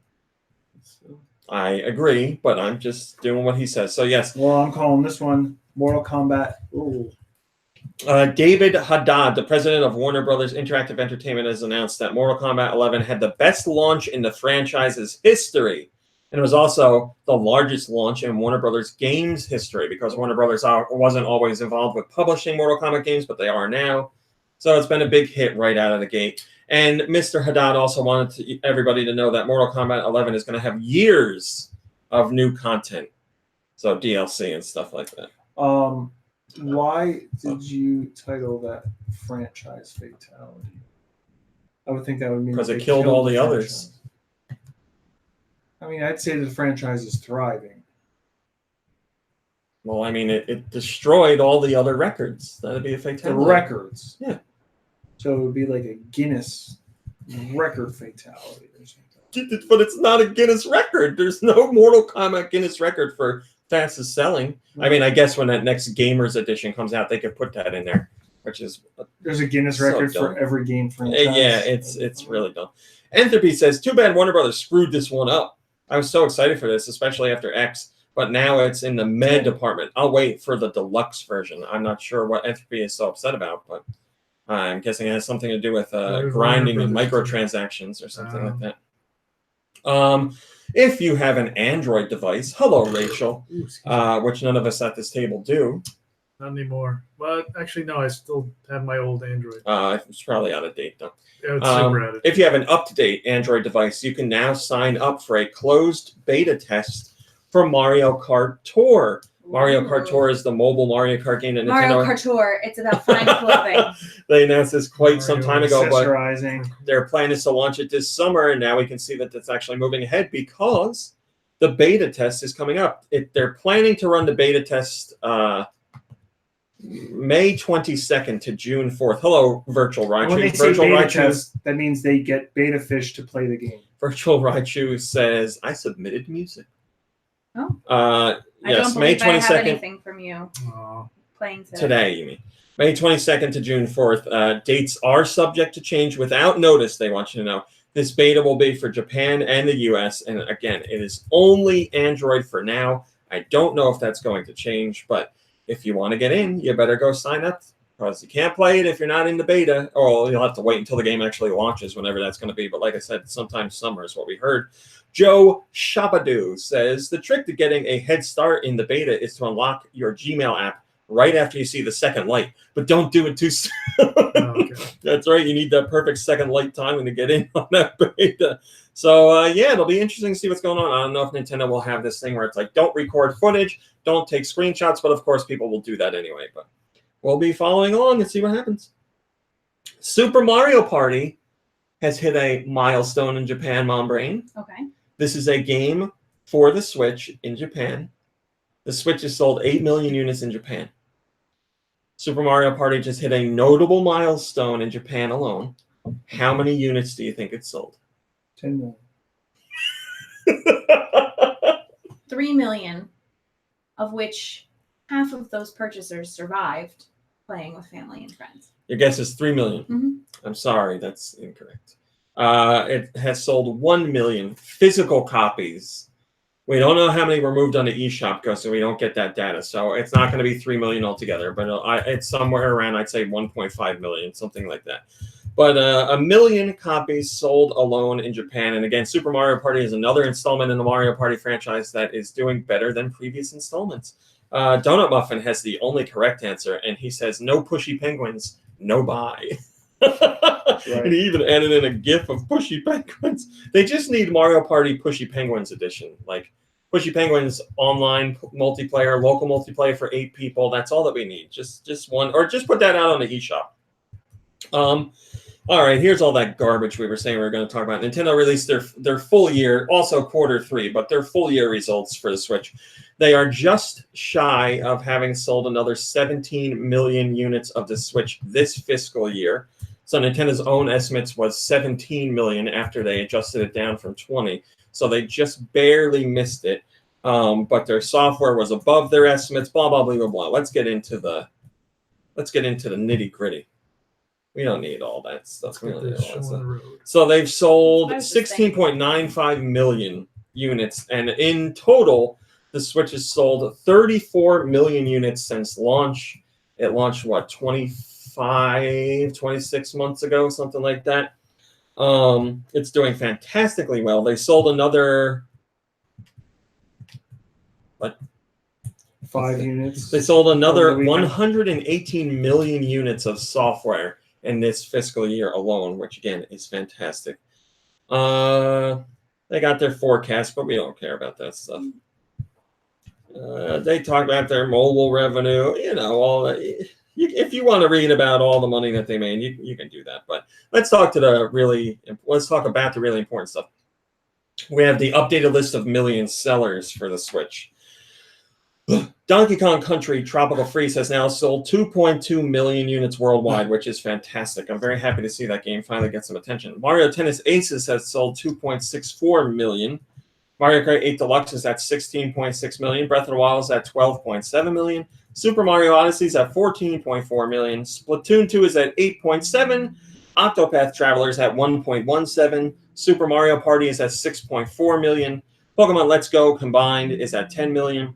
I agree, but I'm just doing what he says. So yes. Well, I'm calling this one Mortal Kombat. Ooh. David Haddad, the president of Warner Brothers Interactive Entertainment, has announced that Mortal Kombat 11 had the best launch in the franchise's history. And it was also the largest launch in Warner Brothers Games history, because Warner Brothers wasn't always involved with publishing Mortal Kombat games, but they are now. So it's been a big hit right out of the gate. And Mr. Haddad also wanted everybody to know that Mortal Kombat 11 is going to have years of new content. So DLC and stuff like that. Why did you title that franchise fatality? I would think that would mean because it they killed all the franchise. others. I mean, I'd say the franchise is thriving. Well, I mean, it destroyed all the other records. That'd be a The fatality. records. Yeah. So it would be like a Guinness record fatality or something. But it's not a Guinness record. There's no Mortal Kombat Guinness record for fastest selling. I mean, I guess when that next Gamers Edition comes out, they could put that in there, which is There's a Guinness So record dumb. for every game franchise. yeah, it's really dumb. Entropy says, too bad Warner Brothers screwed this one up. I was so excited for this, especially after X, but now it's in the med department. I'll wait for the deluxe version. I'm not sure what Entropy is so upset about, but I'm guessing it has something to do with grinding and microtransactions or something like that. If you have an Android device, hello, Rachel, which none of us at this table do. Not anymore. But actually, no, I still have my old Android. It's probably out of date, though. Yeah, it's super out of date. If you have an up-to-date Android device, you can now sign up for a closed beta test for Mario Kart Tour. Mario Kart Tour is the mobile Mario Kart game that Mario Nintendo... Kart Tour. It's about fine clothing. They announced this quite some time ago, but Accessorizing. their plan is to launch it this summer, and now we can see that it's actually moving ahead because the beta test is coming up. They're planning to run the beta test May 22nd to June 4th. Hello, Virtual And when they Raichu. say Virtual beta Raichu. test, that means they get beta fish to play the game. Virtual Raichu says, I submitted music. Oh. Yes, I don't May believe I have 22nd. anything from you playing today. Today, you mean. May 22nd to June 4th. Dates are subject to change without notice, they want you to know. This beta will be for Japan and the US. And again, it is only Android for now. I don't know if that's going to change, but if you want to get in, you better go sign up, because you can't play it if you're not in the beta. Or you'll have to wait until the game actually launches, whenever that's going to be. But like I said, sometime summer is what we heard. Joe Shabadoo says, the trick to getting a head start in the beta is to unlock your Gmail app right after you see the second light. But don't do it too soon. Okay. That's right. You need that perfect second light timing to get in on that beta. So, yeah, it'll be interesting to see what's going on. I don't know if Nintendo will have this thing where it's like, don't record footage, don't take screenshots. But, of course, people will do that anyway. But we'll be following along and see what happens. Super Mario Party has hit a milestone in Japan, Mom Brain. Okay. This is a game for the Switch in Japan. The Switch has sold 8 million units in Japan. Super Mario Party just hit a notable milestone in Japan alone. How many units do you think it sold? 10 million. 3 million, of which half of those purchasers survived playing with family and friends. Your guess is 3 million. Mm-hmm. I'm sorry, that's incorrect. It has sold 1 million physical copies. We don't know how many were moved onto eShop, so we don't get that data. So it's not going to be 3 million altogether, but it's somewhere around, I'd say, 1.5 million, something like that. But 1 million copies sold alone in Japan. And again, Super Mario Party is another installment in the Mario Party franchise that is doing better than previous installments. Donut Muffin has the only correct answer, and he says, no pushy penguins, no buy. Right. And he even added in a gif of pushy penguins. They just need Mario Party Pushy Penguins edition. Like, Pushy Penguins online multiplayer, local multiplayer for 8 people. That's all that we need. Just one, or just put that out on the eShop. All right, here's all that garbage we were saying we were going to talk about. Nintendo released their full year, also Q3, but their full year results for the Switch. They are just shy of having sold another 17 million units of the Switch this fiscal year. So Nintendo's own estimates was 17 million after they adjusted it down from 20. So they just barely missed it. But their software was above their estimates, blah, blah, blah, blah, blah. Let's get into the nitty gritty. We don't need all that stuff. We don't need all that stuff. So they've sold 16.95 million units. And in total, the Switch has sold 34 million units since launch. It launched, 26 months ago, something like that. It's doing fantastically well. They sold another... 5 units. They sold another 118 million units of software in this fiscal year alone, which again is fantastic. They got their forecast, but we don't care about that stuff. They talk about their mobile revenue, all that. If you want to read about all the money that they made, you can do that. But let's talk about the really important stuff. We have the updated list of million sellers for the Switch. Donkey Kong Country Tropical Freeze has now sold 2.2 million units worldwide, which is fantastic. I'm very happy to see that game finally get some attention. Mario Tennis Aces has sold 2.64 million. Mario Kart 8 Deluxe is at 16.6 million. Breath of the Wild is at 12.7 million. Super Mario Odyssey is at 14.4 million. Splatoon 2 is at 8.7. Octopath Traveler is at 1.17. Super Mario Party is at 6.4 million. Pokemon Let's Go combined is at 10 million.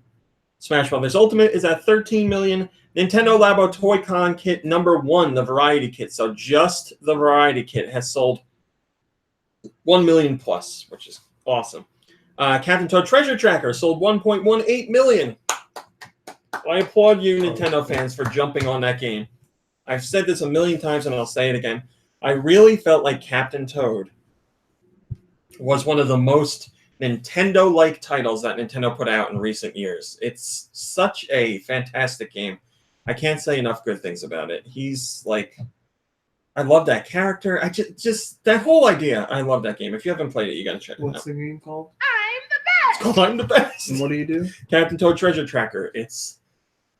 Smash Bros. Ultimate is at 13 million. Nintendo Labo Toy-Con Kit #1, the Variety Kit. So just the Variety Kit has sold 1 million plus, which is awesome. Captain Toad Treasure Tracker sold 1.18 million. I applaud you, Nintendo fans, for jumping on that game. I've said this a million times, and I'll say it again. I really felt like Captain Toad was one of the most Nintendo-like titles that Nintendo put out in recent years. It's such a fantastic game. I can't say enough good things about it. He's like, I love that character. I just that whole idea. I love that game. If you haven't played it, you got to check it out. What's the game called? I'm the It's called I'm the Best. And what do you do? Captain Toad Treasure Tracker. It's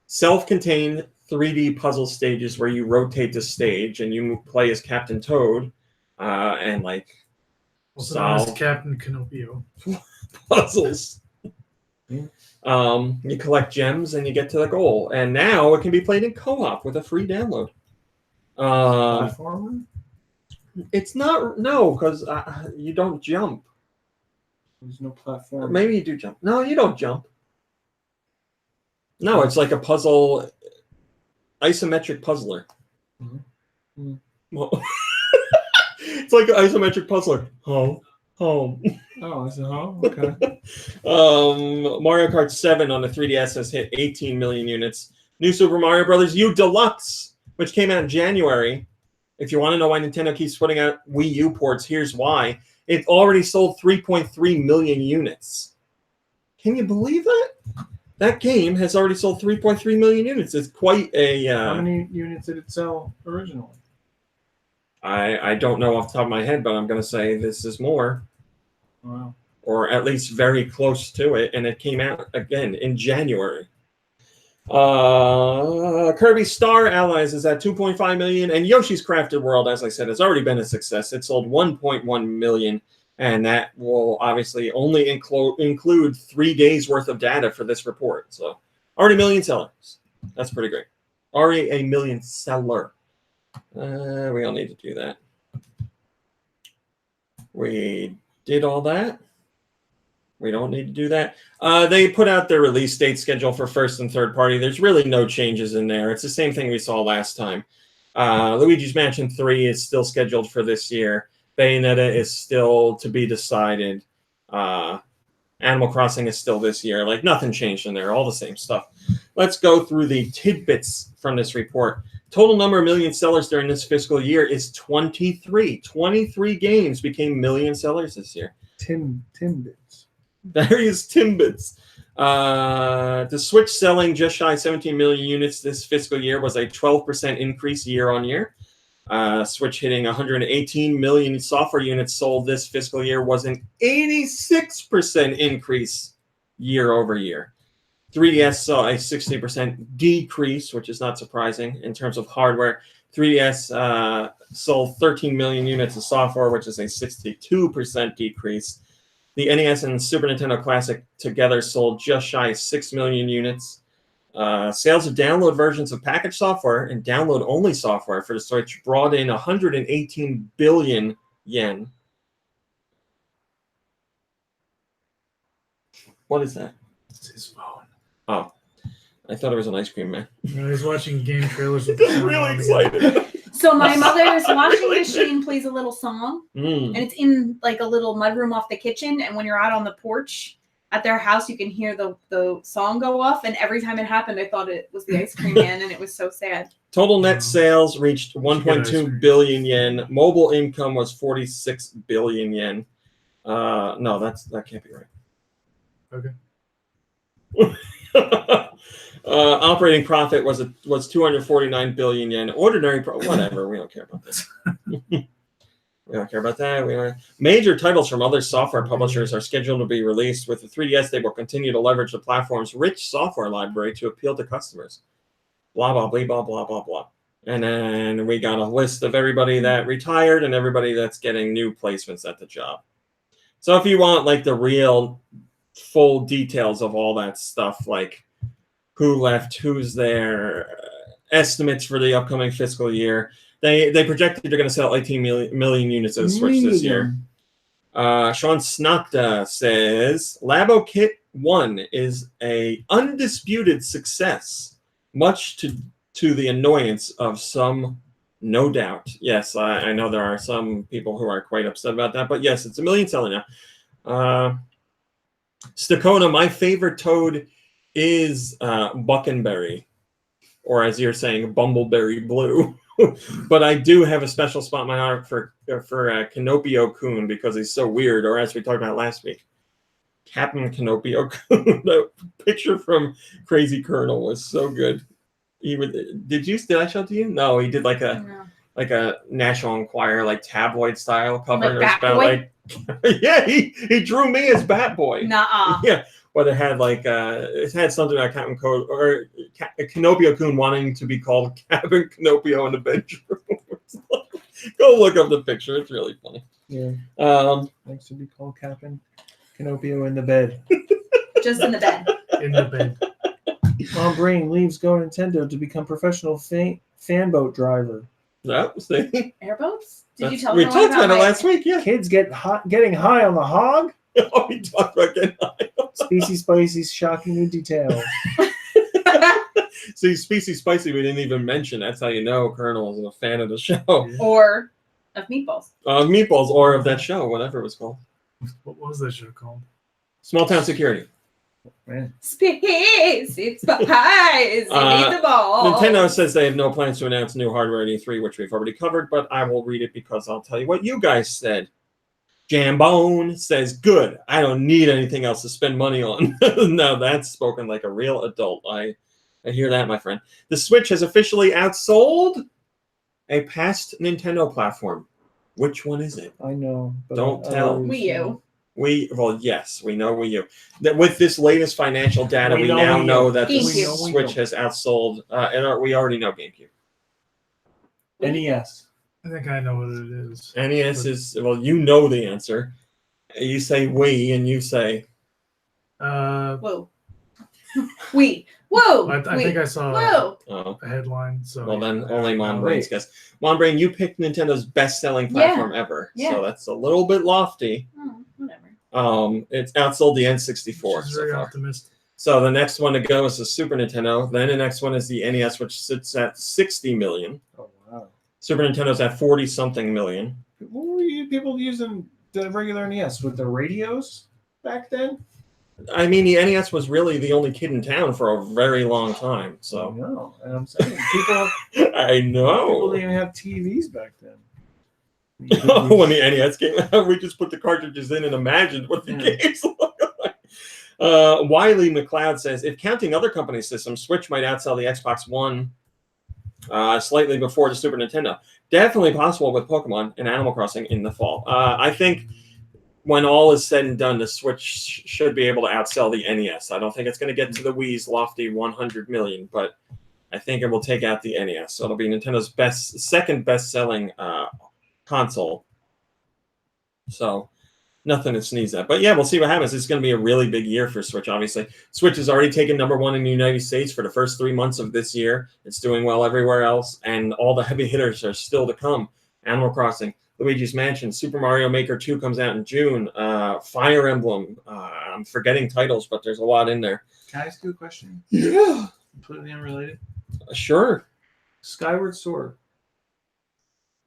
self-contained 3D puzzle stages where you rotate the stage and you play as Captain Toad and like Also known as solve Captain Canopio. puzzles. You collect gems and you get to the goal. And now it can be played in co-op with a free download. Platformer? It's not, no, because you don't jump. There's no platform. Maybe you do jump. No, you don't jump. No, it's like a puzzle, isometric puzzler. Mhm. Well, it's like an isometric puzzler. Home. Oh, I said, oh, okay. Mario Kart 7 on the 3DS has hit 18 million units. New Super Mario Brothers U Deluxe, which came out in January. If you want to know why Nintendo keeps putting out Wii U ports, here's why. It already sold 3.3 million units. Can you believe that? That game has already sold 3.3 million units. It's quite a... How many units did it sell originally? I don't know off the top of my head, but I'm going to say this is more. Wow. Or at least very close to it. And it came out, again, in January. Kirby Star Allies is at 2.5 million. And Yoshi's Crafted World, as I said, has already been a success. It sold 1.1 million. And that will obviously only include 3 days worth of data for this report. So already a million sellers. That's pretty great. Already a million seller. We don't need to do that. We did all that. We don't need to do that. They put out their release date schedule for first and third party. There's really no changes in there. It's the same thing we saw last time. Luigi's Mansion 3 is still scheduled for this year. Bayonetta is still to be decided. Animal Crossing is still this year. Like, nothing changed in there. All the same stuff. Let's go through the tidbits from this report. Total number of million sellers during this fiscal year is 23. 23 games became million sellers this year. Timbits. Various Timbits. The Switch selling just shy of 17 million units this fiscal year was a 12% increase year on year. Switch hitting 118 million software units sold this fiscal year was an 86% increase year over year. 3DS saw a 60% decrease, which is not surprising in terms of hardware. 3DS sold 13 million units of software, which is a 62% decrease. The NES and Super Nintendo Classic together sold just shy of 6 million units. Sales of download versions of packaged software and download-only software for the Switch brought in 118 billion yen. What is that? It's his phone. Oh, I thought it was an ice cream man. No, he's watching game trailers. With I'm really excited. So my mother's washing machine plays a little song, Mm. and it's in like a little mudroom off the kitchen. And when you're out on the porch at their house, you can hear the song go off. And every time it happened, I thought it was the ice cream man, and it was so sad. Total net sales reached 1.2 billion yen. Mobile income was 46 billion yen. No, that can't be right. Okay. Operating profit was 249 billion yen. Ordinary whatever. We don't care about this. We don't care about that. Major titles from other software publishers are scheduled to be released. With the 3DS, they will continue to leverage the platform's rich software library to appeal to customers. Blah, blah, blah, blah, blah, blah, blah. And then we got a list of everybody that retired and everybody that's getting new placements at the job. So if you want like the real full details of all that stuff, like who left, who's there, estimates for the upcoming fiscal year, they projected they're going to sell 18 million units of the Switch this year. Sean Snokta says, Labo Kit 1 is a undisputed success, much to the annoyance of some, no doubt. Yes, I know there are some people who are quite upset about that, but yes, it's a million selling now. Stakona, my favorite Toad is Buckenberry, or as you're saying, Bumbleberry Blue. But I do have a special spot in my heart for Canopio-kun because he's so weird, or as we talked about last week, Captain Canopio-kun. The picture from Crazy Colonel was so good. Did I show it to you? No, he did like a like a National Enquirer, like tabloid style cover. Like It was about, Batboy? yeah, he drew me as Batboy. Nuh-uh. Yeah, but it had like it had something like Captain Code or Canopio-kun wanting to be called Captain Canopio in the bedroom. Go look up the picture; it's really funny. Yeah. Next to be called Captain Canopio in the bed. Just in the bed. In the bed. Mom Brain leaves GoNintendo to become professional fanboat driver. that was the. Airboats? Did you tell We me talked about it last week. Yeah. Kids getting high on the hog. Oh, we talked about getting high. Species Spicy's shocking new details. See, Species Spicy, we didn't even mention. That's how you know Colonel is a fan of the show. Or of meatballs. Meatballs, or of that show, whatever it was called. What was that show called? Small Town Security. Man. Space, it's pies, the ball. Nintendo says they have no plans to announce new hardware at E3, which we've already covered, but I will read it because I'll tell you what you guys said. Jambone says, good. I don't need anything else to spend money on. Now that's spoken like a real adult. I hear that, my friend. The Switch has officially outsold a past Nintendo platform. Which one is it? I know. But Don't tell. Wii U. Well, yes, we know Wii U. That with this latest financial data, we now know that the GameCube. Switch has outsold, and we already know GameCube. NES. I think I know what it is. NES is, well, you know the answer. You say Wii, and you say... Whoa. Wii. Whoa. I think I saw Whoa. Oh, a headline. So well, then only Mom Oh, Brain's wait. guess. Mom Brain, you picked Nintendo's best-selling platform ever, Yeah. so that's a little bit lofty. Oh, whatever. It's outsold the N64 she's so very far. optimistic. So the next one to go is the Super Nintendo. Then the next one is the NES, which sits at 60 million. Oh, wow. Super Nintendo's at 40-something million. What were you people using the regular NES with the radios back then? I mean, the NES was really the only kid in town for a very long time. I So know. And I'm saying people I didn't know. even have TVs back then. When the NES came out, we just put the cartridges in and imagined what the Yeah. games look like. Wiley McLeod says, if counting other company systems, Switch might outsell the Xbox One slightly before the Super Nintendo. Definitely possible with Pokemon and Animal Crossing in the fall. I think when all is said and done, the Switch should be able to outsell the NES. I don't think it's going to get to the Wii's lofty 100 million, but I think it will take out the NES. So it'll be Nintendo's second best-selling console. So nothing to sneeze at. But yeah, we'll see what happens. It's going to be a really big year for Switch, obviously. Switch has already taken #1 in the United States for the first 3 months of this year. It's doing well everywhere else, and all the heavy hitters are still to come. Animal Crossing, Luigi's Mansion, Super Mario Maker 2 comes out in June, Fire Emblem. I'm forgetting titles, but there's a lot in there. Can I ask you a question? Yeah. Completely unrelated. Sure. Skyward Sword.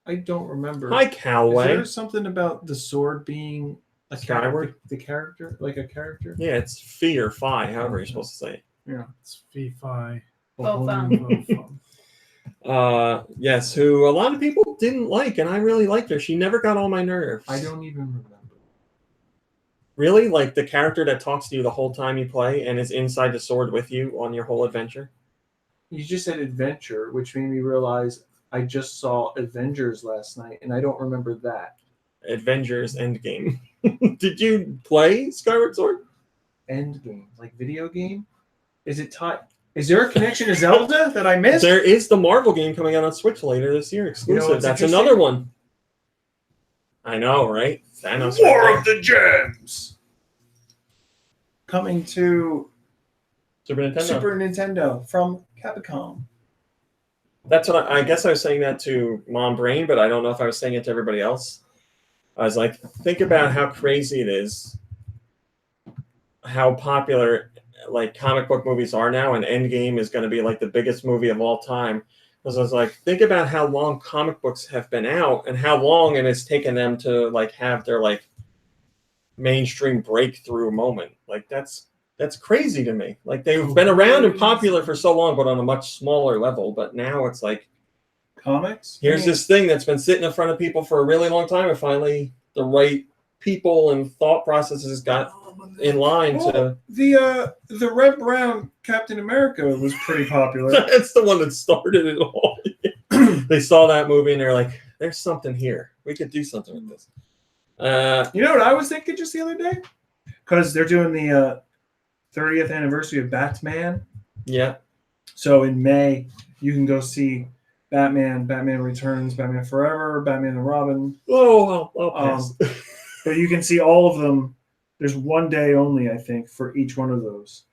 I don't remember. Hi, Is Callaway. there something about the sword being a Skyward? the character? Like a character? Yeah, it's Fee or Fi, however you're supposed to say it. Yeah. It's Fi. Both Yes, who a lot of people didn't like, and I really liked her. She never got on my nerves. I don't even remember. Really? Like the character that talks to you the whole time you play and is inside the sword with you on your whole adventure? You just said adventure, which made me realize I just saw Avengers last night, and I don't remember that. Avengers Endgame. Did you play Skyward Sword? Endgame, like video game? Is it tied? Is there a connection to Zelda that I missed? There is the Marvel game coming out on Switch later this year, exclusive. what's That's interesting? another one. I know, right? Thanos. War of the Gems! Coming to Super Nintendo. Super Nintendo from Capcom. That's what I guess I was saying that to Mom Brain, but I don't know if I was saying it to everybody else. I was like, think about how crazy it is, how popular like comic book movies are now, and Endgame is going to be like the biggest movie of all time. Because I was like, think about how long comic books have been out and how long it has taken them to like have their like mainstream breakthrough moment. Like that's crazy to me. Like they've been around and popular for so long, but on a much smaller level. But now it's like Comics? here's this thing that's been sitting in front of people for a really long time, and finally the right people and thought processes got in line to. The Red Brown Captain America was pretty popular. That's the one that started it all. They saw that movie and they're like, "There's something here. We could do something with this." You know what I was thinking just the other day? Because they're doing the 30th anniversary of Batman. Yeah. So in May, you can go see Batman, Batman Returns, Batman Forever, Batman and Robin. Oh, I'll pass. But you can see all of them. There's one day only, I think, for each one of those.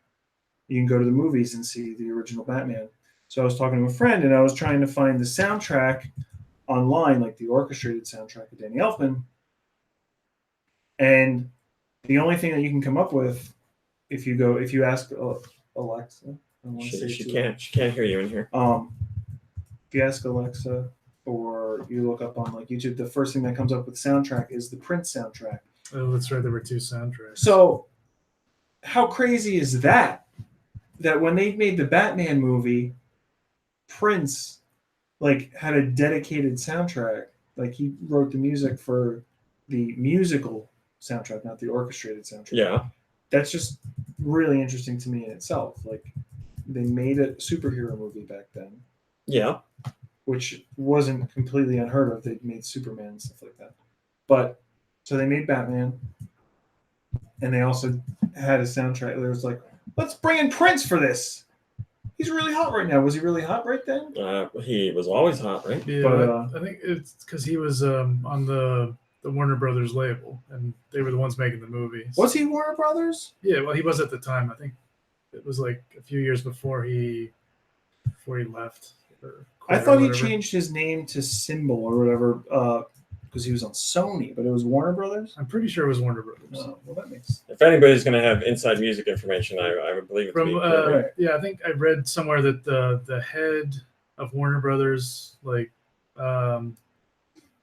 You can go to the movies and see the original Batman. So I was talking to a friend, and I was trying to find the soundtrack online, like the orchestrated soundtrack of Danny Elfman. And the only thing that you can come up with, if you ask Alexa, I don't want to say She too can't hear you in here. if you ask Alexa or you look up on like YouTube, the first thing that comes up with soundtrack is the Prince soundtrack. Oh, that's right. There were 2 soundtracks. So how crazy is that? That when they made the Batman movie, Prince like had a dedicated soundtrack. Like he wrote the music for the musical soundtrack, not the orchestrated soundtrack. Yeah. That's just really interesting to me in itself. Like they made a superhero movie back then, Yeah. which wasn't completely unheard of. They made Superman and stuff like that. But so they made Batman, and they also had a soundtrack. There was like, let's bring in Prince for this. He's really hot right now. Was he really hot right then? He was always hot, right? Yeah, But, I think it's because he was on the Warner Brothers label, and they were the ones making the movies. Was he Warner Brothers? Yeah, well, he was at the time. I think it was like a few years before he left. Or I quit or thought he whatever. changed his name to Symbol or whatever because he was on Sony, but it was Warner Brothers. I'm pretty sure it was Warner Brothers. Oh, well, that makes If anybody's going to have inside music information, I would believe it to be. Right. Yeah, I think I read somewhere that the head of Warner Brothers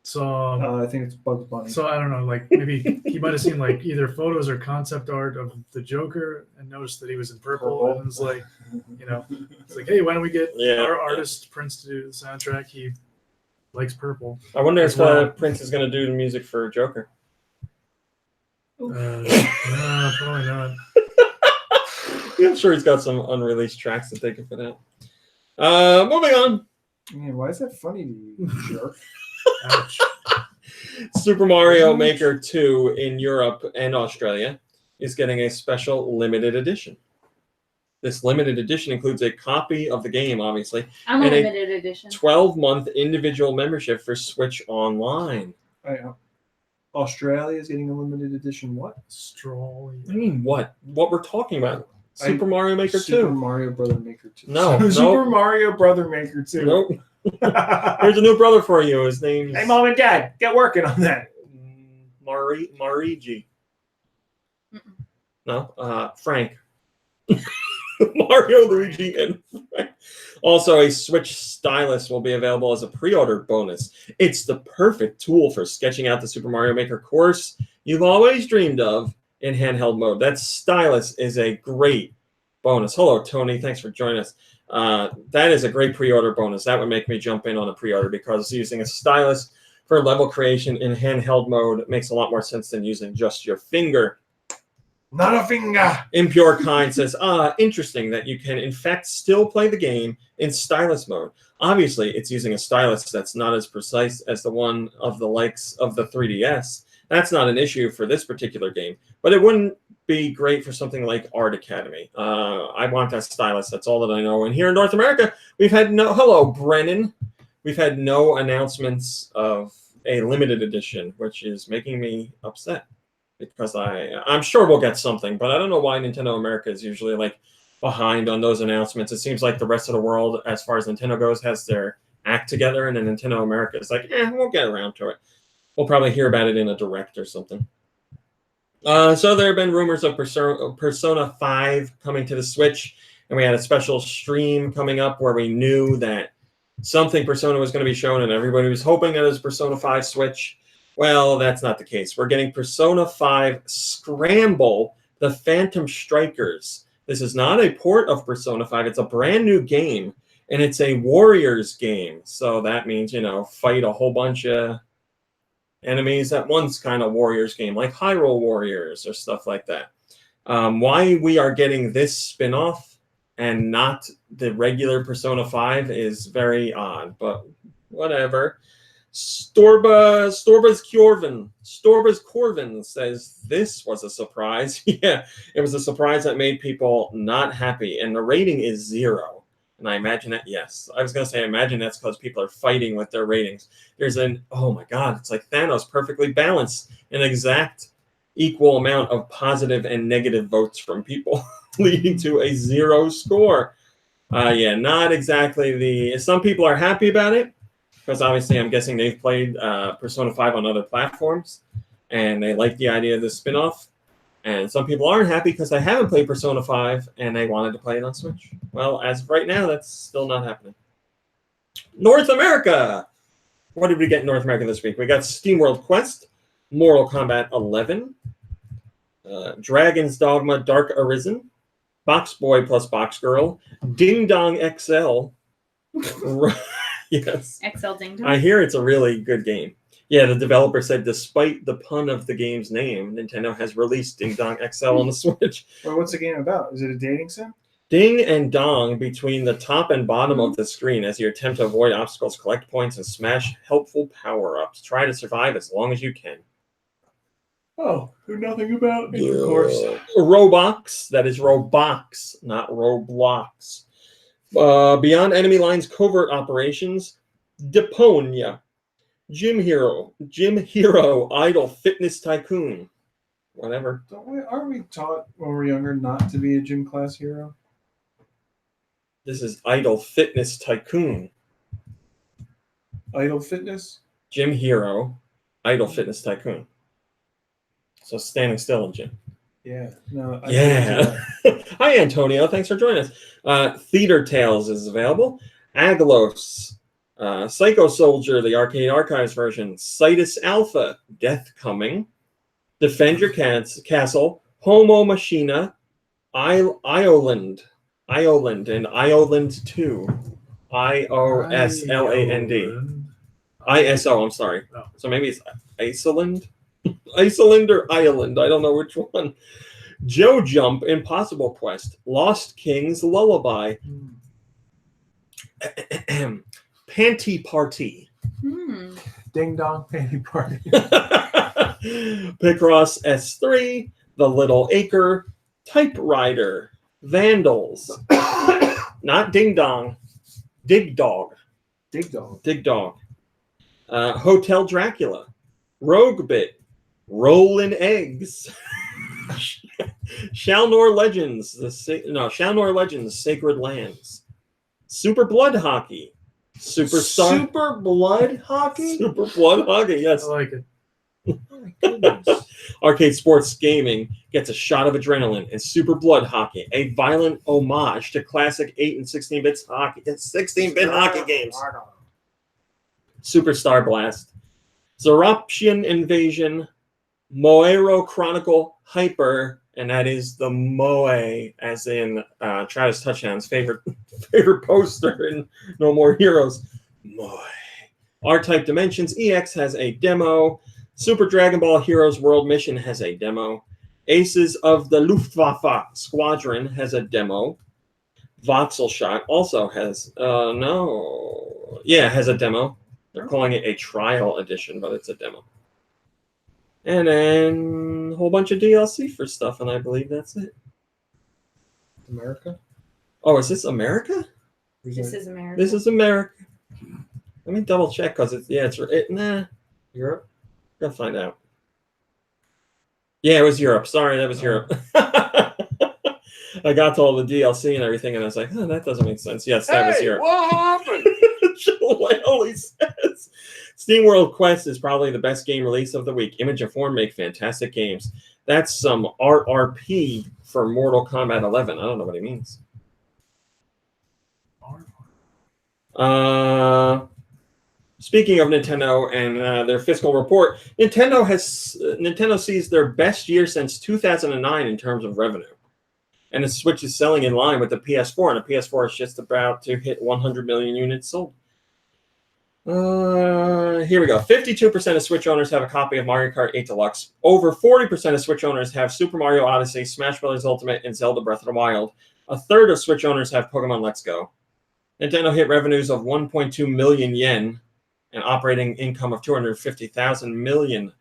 saw I think it's Bugs Bunny. So I don't know, like maybe he might have seen like either photos or concept art of the Joker and noticed that he was in purple and was like, it's like, hey, why don't we get our artist Prince to do the soundtrack? He likes purple. I wonder if well. Prince is going to do the music for Joker. No, probably not. I'm sure he's got some unreleased tracks that they can put out. Moving on. Man, why is that funny to you, you jerk? Ouch. Super Mario Maker 2 in Europe and Australia is getting a special limited edition. This limited edition includes a copy of the game, obviously, I'm a and limited edition. 12-month individual membership for Switch Online. Australia is getting a limited edition. What? Straw. I mean, what? What we're talking about? Super Mario Maker 2. Super Mario Brother Maker 2. No, Super Mario Brother Maker 2. Nope. There's a new brother for you. His name's Hey, Mom and Dad, get working on that. Marigi. Mm-mm. No, Frank. Mario, Luigi, and Frank. Also, a Switch stylus will be available as a pre-order bonus. It's the perfect tool for sketching out the Super Mario Maker course you've always dreamed of in handheld mode. That stylus is a great bonus. Hello, Tony. Thanks for joining us. That is a great pre-order bonus. That would make me jump in on a pre-order because using a stylus for level creation in handheld mode makes a lot more sense than using just your finger. Not a finger. Impure Kind says, interesting that you can, in fact, still play the game in stylus mode. Obviously, it's using a stylus that's not as precise as the one of the likes of the 3DS. That's not an issue for this particular game, but it wouldn't be great for something like Art Academy. I want that stylus. That's all that I know. And here in North America, we've had hello, Brennan. We've had no announcements of a limited edition, which is making me upset. Because I'm sure we'll get something, but I don't know why Nintendo America is usually like behind on those announcements. It seems like the rest of the world, as far as Nintendo goes, has their act together, and then Nintendo America is like, we'll get around to it. We'll probably hear about it in a direct or something. So there have been rumors of Persona 5 coming to the Switch, and we had a special stream coming up where we knew that something Persona was going to be shown, and everybody was hoping that it was Persona 5 Switch. Well, that's not the case. We're getting Persona 5 Scramble, the Phantom Strikers. This is not a port of Persona 5. It's a brand new game, and it's a Warriors game. So that means, fight a whole bunch of enemies at once kind of Warriors game, like Hyrule Warriors or stuff like that. Why we are getting this spin-off and not the regular Persona 5 is very odd, but whatever. Storba's Corvin says this was a surprise. Yeah, it was a surprise that made people not happy, and the rating is 0. And I imagine that, yes, I was gonna say, I imagine that's because people are fighting with their ratings. There's oh my god, it's like Thanos, perfectly balanced, an exact equal amount of positive and negative votes from people, leading to a 0 score. Yeah, not exactly some people are happy about it, because obviously I'm guessing they've played Persona 5 on other platforms, and they like the idea of the spin-off. And some people aren't happy because they haven't played Persona 5, and they wanted to play it on Switch. Well, as of right now, that's still not happening. North America! What did we get in North America this week? We got SteamWorld Quest, Mortal Kombat 11, Dragon's Dogma Dark Arisen, Box Boy plus Box Girl, Ding Dong XL. Yes. XL Ding Dong. I hear it's a really good game. Yeah, the developer said despite the pun of the game's name, Nintendo has released Ding Dong XL on the Switch. Well, what's the game about? Is it a dating sim? Ding and dong between the top and bottom of the screen as you attempt to avoid obstacles, collect points, and smash helpful power-ups. Try to survive as long as you can. Oh, nothing about me, of course. Roblox, that is Roblox, not Roblox. Beyond Enemy Lines Covert Operations, Deponia, Gym Hero, Idol Fitness Tycoon, whatever. Aren't we taught when we were younger not to be a gym class hero? This is Idol Fitness Tycoon. Idol Fitness? Gym Hero, Idol Fitness Tycoon. So standing still in gym. Yeah. No. Yeah. Hi, Antonio. Thanks for joining us. Theater Tales is available. Aglos, Psycho Soldier, the Arcade Archives version. Citus Alpha, Death Coming. Defend Your Castle. Homo Machina. Ioland, and Ioland 2. IOSLAND. ISO, I'm sorry. Oh. So maybe it's Iceland? Iceland or Ireland? I don't know which one. Joe Jump, Impossible Quest. Lost King's Lullaby. Panty Party. Ding Dong Panty Party. Picross S3. The Little Acre. Typewriter. Vandals. Not Ding Dong. Dig Dog. Dig Dog. Dig Dog. Hotel Dracula. Rogue Bit. Rollin' Eggs. Shalnor Legends. Shalnor Legends. Sacred Lands. Super Blood Hockey. Super Blood Hockey? Super Blood Hockey, yes. I like it. Oh my goodness. Arcade Sports Gaming gets a shot of adrenaline in Super Blood Hockey, a violent homage to classic 8 and 16-bit hockey, 16-bit hockey games. Superstar Blast, Zeroptian Invasion, Moero Chronicle Hyper, and that is the Moe, as in Travis Touchdown's favorite poster in No More Heroes. Moe. R-Type Dimensions EX has a demo. Super Dragon Ball Heroes World Mission has a demo. Aces of the Luftwaffe Squadron has a demo. Voxel Shot also has has a demo. They're calling it a trial edition, but it's a demo. And then a whole bunch of DLC for stuff, and I believe that's it. America? Oh, is this America? This is America. This is America. Let me double check because Europe. Gonna find out. Yeah, it was Europe. Sorry, that was Europe. I got to all the DLC and everything, and I was like, "Oh, that doesn't make sense." Yes, that was Europe. What happened? Holy says, SteamWorld Quest is probably the best game release of the week. Image and Form make fantastic games. That's some RRP for Mortal Kombat 11. I don't know what he means. Speaking of Nintendo and their fiscal report, Nintendo sees their best year since 2009 in terms of revenue. And the Switch is selling in line with the PS4, and the PS4 is just about to hit 100 million units sold. Here we go. 52% of Switch owners have a copy of Mario Kart 8 Deluxe. Over 40% of Switch owners have Super Mario Odyssey, Smash Bros. Ultimate, and Zelda Breath of the Wild. A third of Switch owners have Pokemon Let's Go. Nintendo hit revenues of 1.2 million yen, and operating income of 250 million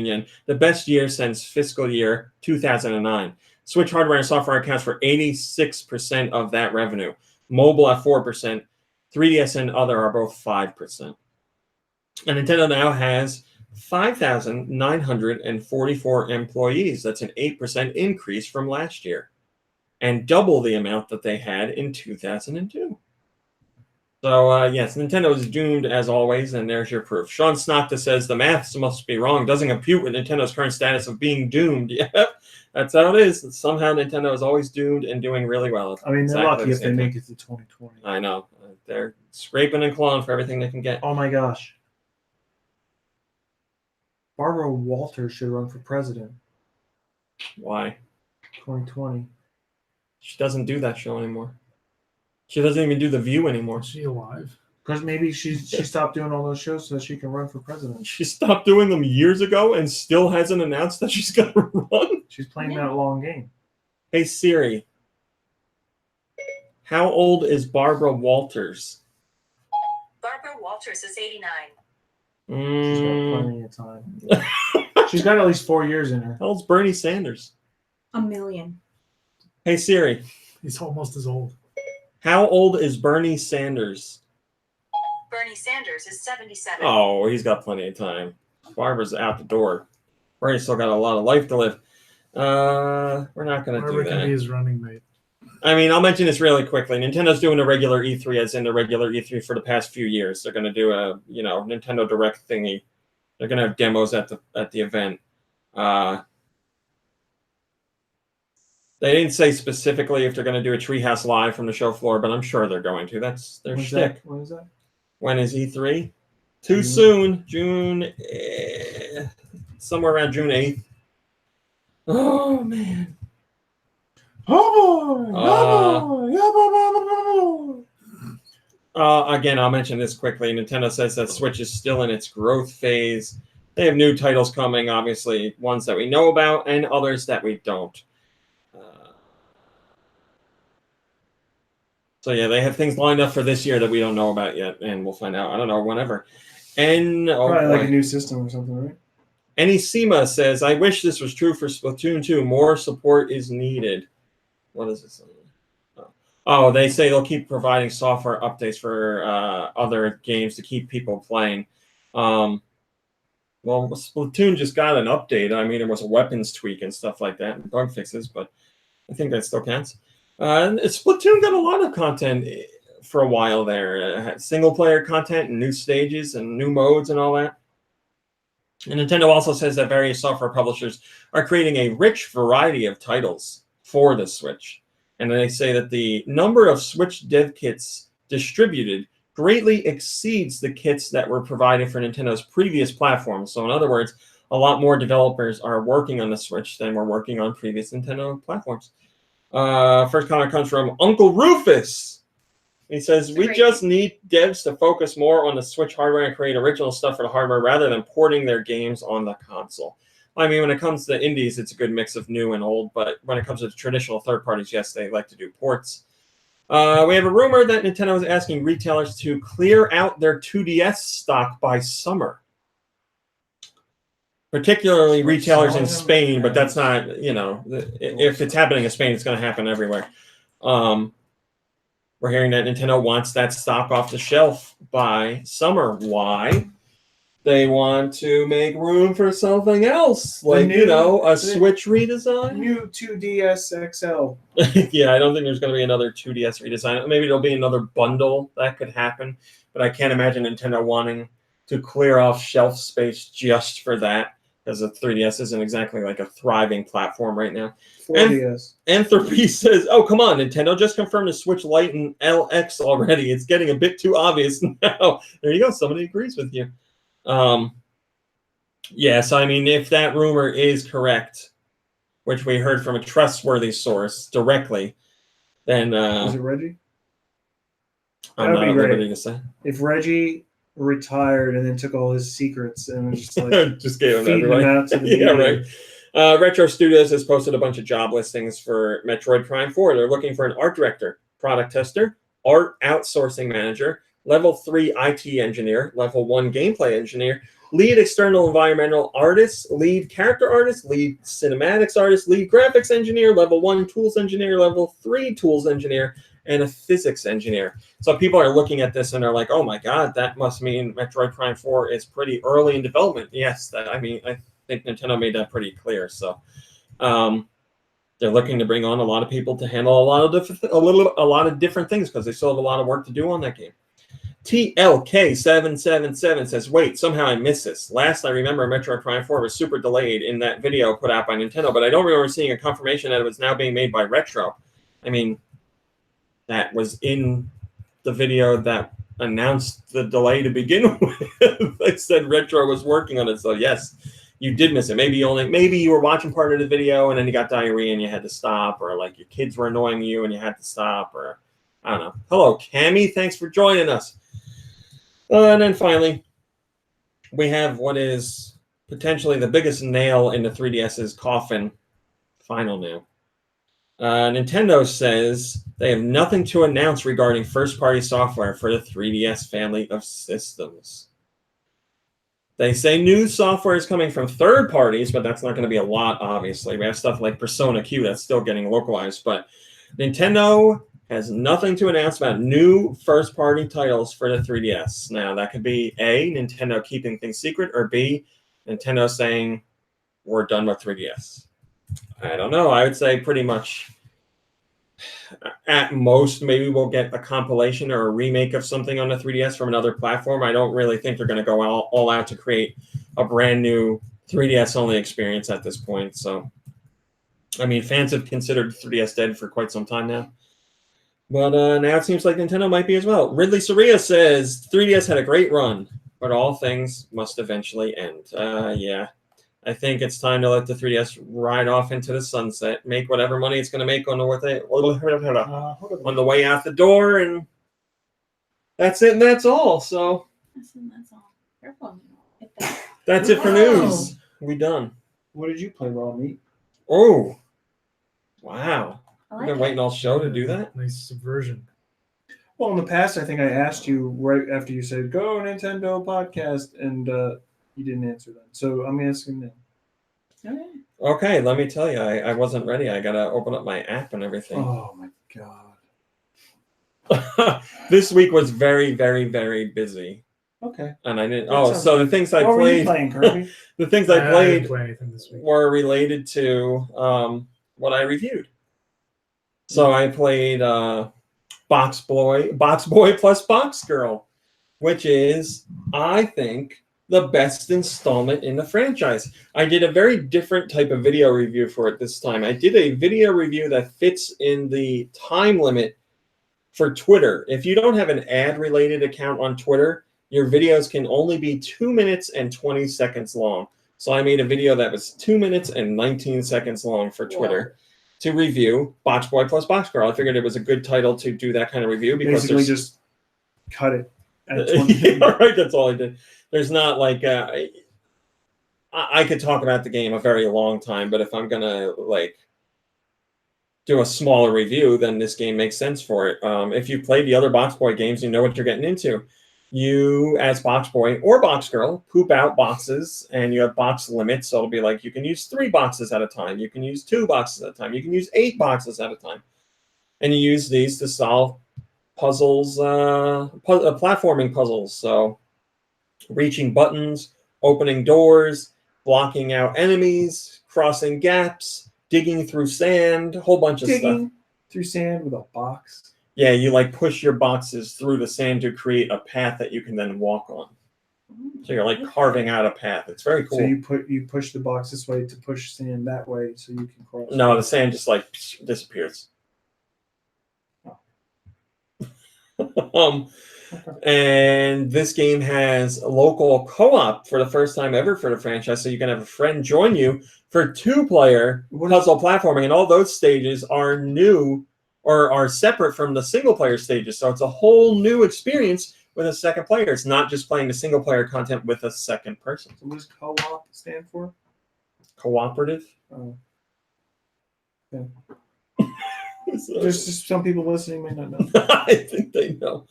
yen, the best year since fiscal year 2009. Switch hardware and software accounts for 86% of that revenue. Mobile at 4%. 3DS and other are both 5%. And Nintendo now has 5,944 employees. That's an 8% increase from last year, and double the amount that they had in 2002. So, yes, Nintendo is doomed as always, and there's your proof. Sean Snocta says the maths must be wrong. Doesn't compute with Nintendo's current status of being doomed. Yep, that's how it is. Somehow Nintendo is always doomed and doing really well. I mean, they're Exactly lucky if they make it to 2020. I know. They're scraping and clawing for everything they can get. Oh my gosh. Barbara Walters should run for president. Why? 2020. She doesn't do that show anymore. She doesn't even do The View anymore. Is she alive? Because maybe she stopped doing all those shows so that she can run for president. She stopped doing them years ago and still hasn't announced that she's going to run. She's playing that long game. Hey, Siri. How old is Barbara Walters? Barbara Walters is 89. She's got plenty of time. She's got at least 4 years in her. How old's Bernie Sanders? 1 million. Hey, Siri. He's almost as old. How old is Bernie Sanders? Bernie Sanders is 77. Oh, he's got plenty of time. Barbara's out the door. Bernie's still got a lot of life to live. We're not going to do Barbara can be that. his running mate. I mean, I'll mention this really quickly. Nintendo's doing a regular E3 as in the regular E3 for the past few years. They're going to do a, Nintendo Direct thingy. They're going to have demos at the event. They didn't say specifically if they're going to do a Treehouse Live from the show floor, but I'm sure they're going to. That's their shtick. When is that? When is E3? Too soon. June, somewhere around June 8th. Oh, man. Again, I'll mention this quickly. Nintendo says that Switch is still in its growth phase. They have new titles coming, obviously, ones that we know about and others that we don't. So, yeah, they have things lined up for this year that we don't know about yet, and we'll find out. I don't know, whenever. And Probably like a new system or something, right? Anisima says, I wish this was true for Splatoon 2. More support is needed. What is this? Oh, they say they'll keep providing software updates for other games to keep people playing. Well, Splatoon just got an update. I mean, it was a weapons tweak and stuff like that, and bug fixes, but I think that still counts. Splatoon got a lot of content for a while there. Single-player content and new stages and new modes and all that. And Nintendo also says that various software publishers are creating a rich variety of titles for the Switch. And they say that the number of Switch dev kits distributed greatly exceeds the kits that were provided for Nintendo's previous platforms. So in other words, a lot more developers are working on the Switch than were working on previous Nintendo platforms. First comment comes from Uncle Rufus. He says, we just need devs to focus more on the Switch hardware and create original stuff for the hardware rather than porting their games on the console. I mean, when it comes to indies, it's a good mix of new and old, but when it comes to traditional third parties, yes, they like to do ports. We have a rumor that Nintendo is asking retailers to clear out their 2DS stock by summer. Particularly retailers in Spain, but that's not, if it's happening in Spain, it's going to happen everywhere. We're hearing that Nintendo wants that stock off the shelf by summer. Why? They want to make room for something else, like, a Switch redesign. New 2DS XL. Yeah, I don't think there's going to be another 2DS redesign. Maybe there'll be another bundle that could happen, but I can't imagine Nintendo wanting to clear off shelf space just for that, because the 3DS isn't exactly like a thriving platform right now. 4DS. Anthropy says, oh, come on, Nintendo just confirmed the Switch Lite and LX already. It's getting a bit too obvious now. There you go. Somebody agrees with you. Yes, I mean, if that rumor is correct, which we heard from a trustworthy source directly, then Is it Reggie? I'm not at liberty to say. If Reggie retired and then took all his secrets and was just like just gave them feeding everybody. them out to the Yeah, media. right. Retro Studios has posted a bunch of job listings for Metroid Prime 4. They're looking for an art director, product tester, art outsourcing manager, level 3 IT engineer, level 1 gameplay engineer, lead external environmental artist, lead character artist, lead cinematics artist, lead graphics engineer, level 1 tools engineer, level 3 tools engineer, and a physics engineer. So people are looking at this and they're like, oh my God, that must mean Metroid Prime 4 is pretty early in development. Yes, I think Nintendo made that pretty clear. So they're looking to bring on a lot of people to handle a lot of different things because they still have a lot of work to do on that game. TLK777 says, wait, somehow I missed this. Last I remember, Metroid Prime 4 was super delayed in that video put out by Nintendo, but I don't remember seeing a confirmation that it was now being made by Retro. I mean, that was in the video that announced the delay to begin with. They said Retro was working on it, so yes, you did miss it. Maybe you were watching part of the video and then you got diarrhea and you had to stop, or like your kids were annoying you and you had to stop, or I don't know. Hello, Cammy. Thanks for joining us. And then finally, we have what is potentially the biggest nail in the 3DS's coffin. Final nail. Nintendo says they have nothing to announce regarding first-party software for the 3DS family of systems. They say new software is coming from third parties, but that's not going to be a lot, obviously. We have stuff like Persona Q that's still getting localized, but Nintendo has nothing to announce about new first-party titles for the 3DS. Now, that could be A, Nintendo keeping things secret, or B, Nintendo saying, we're done with 3DS. I don't know. I would say pretty much at most, maybe we'll get a compilation or a remake of something on the 3DS from another platform. I don't really think they're going to go all out to create a brand new 3DS-only experience at this point. So, I mean, fans have considered 3DS dead for quite some time now. But now it seems like Nintendo might be as well. Ridley Soria says, 3DS had a great run, but all things must eventually end. Yeah. I think it's time to let the 3DS ride off into the sunset, make whatever money it's going to make on the way out the door, and that's it and that's all. So that's it for news. We done. What did you play, Raw Meat? Oh, wow. I I've like been waiting all show to do that. Nice subversion. Well, in the past, I think I asked you right after you said, go Nintendo podcast, and you didn't answer that. So I'm asking now. Okay, let me tell you, I wasn't ready. I got to open up my app and everything. Oh, my God. This week was very, very, very busy. Okay. And I didn't. That sounds So good. the things I What were you played, playing, Kirby? the things I I played didn't play anything this week. were related to what I reviewed. So I played Box Boy plus Box Girl, which is, I think, the best installment in the franchise. I did a very different type of video review for it this time. I did a video review that fits in the time limit for Twitter. If you don't have an ad-related account on Twitter, your videos can only be 2 minutes and 20 seconds long. So I made a video that was 2 minutes and 19 seconds long for Twitter to review Box Boy plus Box Girl. I figured it was a good title to do that kind of review because basically just cut it at 20 yeah, right, that's all I did. There's not like I could talk about the game a very long time, but if I'm gonna like do a smaller review, then this game makes sense for it. If you played the other Box Boy games, you know what you're getting into. You, as Box Boy or Box Girl, poop out boxes, and you have box limits. So it'll be like you can use 3 boxes at a time. You can use 2 boxes at a time. You can use 8 boxes at a time. And you use these to solve puzzles, platforming puzzles. So reaching buttons, opening doors, blocking out enemies, crossing gaps, digging through sand, a whole bunch of stuff. digging through sand with a box. Yeah, you like push your boxes through the sand to create a path that you can then walk on. So you're like carving out a path. It's very cool. So you push the box this way to push sand that way so you can cross. No, the sand just like disappears. And this game has a local co-op for the first time ever for the franchise, so you can have a friend join you for 2-player puzzle platforming, and all those stages are new or are separate from the single-player stages, so it's a whole new experience with a second player. It's not just playing the single-player content with a second person. So what does co-op stand for? Cooperative. Oh. Yeah. There's just some people listening may not know. I think they know.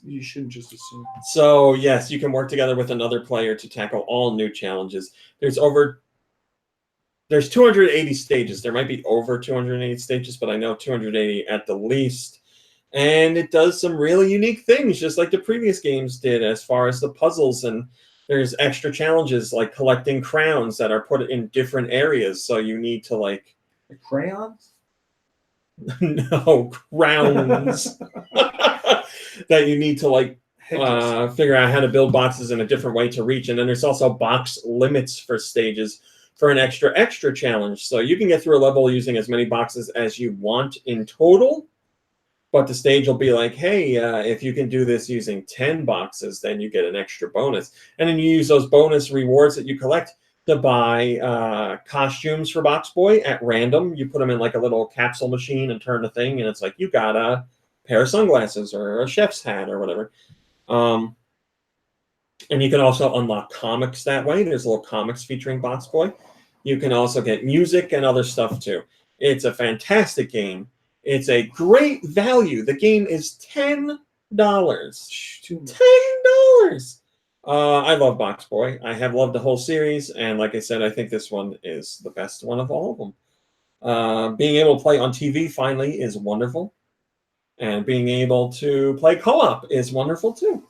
You shouldn't just assume. So yes, you can work together with another player to tackle all new challenges. There's 280 stages. There might be over 280 stages, but I know 280 at the least. And it does some really unique things, just like the previous games did, as far as the puzzles. And there's extra challenges like collecting crowns that are put in different areas. So you need to like Crayons? no crowns that you need to like figure out how to build boxes in a different way to reach. And then there's also box limits for stages for an extra challenge. So you can get through a level using as many boxes as you want in total. But the stage will be like, hey, if you can do this using 10 boxes, then you get an extra bonus. And then you use those bonus rewards that you collect to buy costumes for Box Boy at random. You put them in like a little capsule machine and turn the thing, and it's like you got a pair of sunglasses or a chef's hat or whatever. And you can also unlock comics that way. There's little comics featuring Box Boy. You can also get music and other stuff too. It's a fantastic game. It's a great value. The game is $10. $10. I love Box Boy. I have loved the whole series, and like I said, I think this one is the best one of all of them. Being able to play on TV finally is wonderful, and being able to play co-op is wonderful too.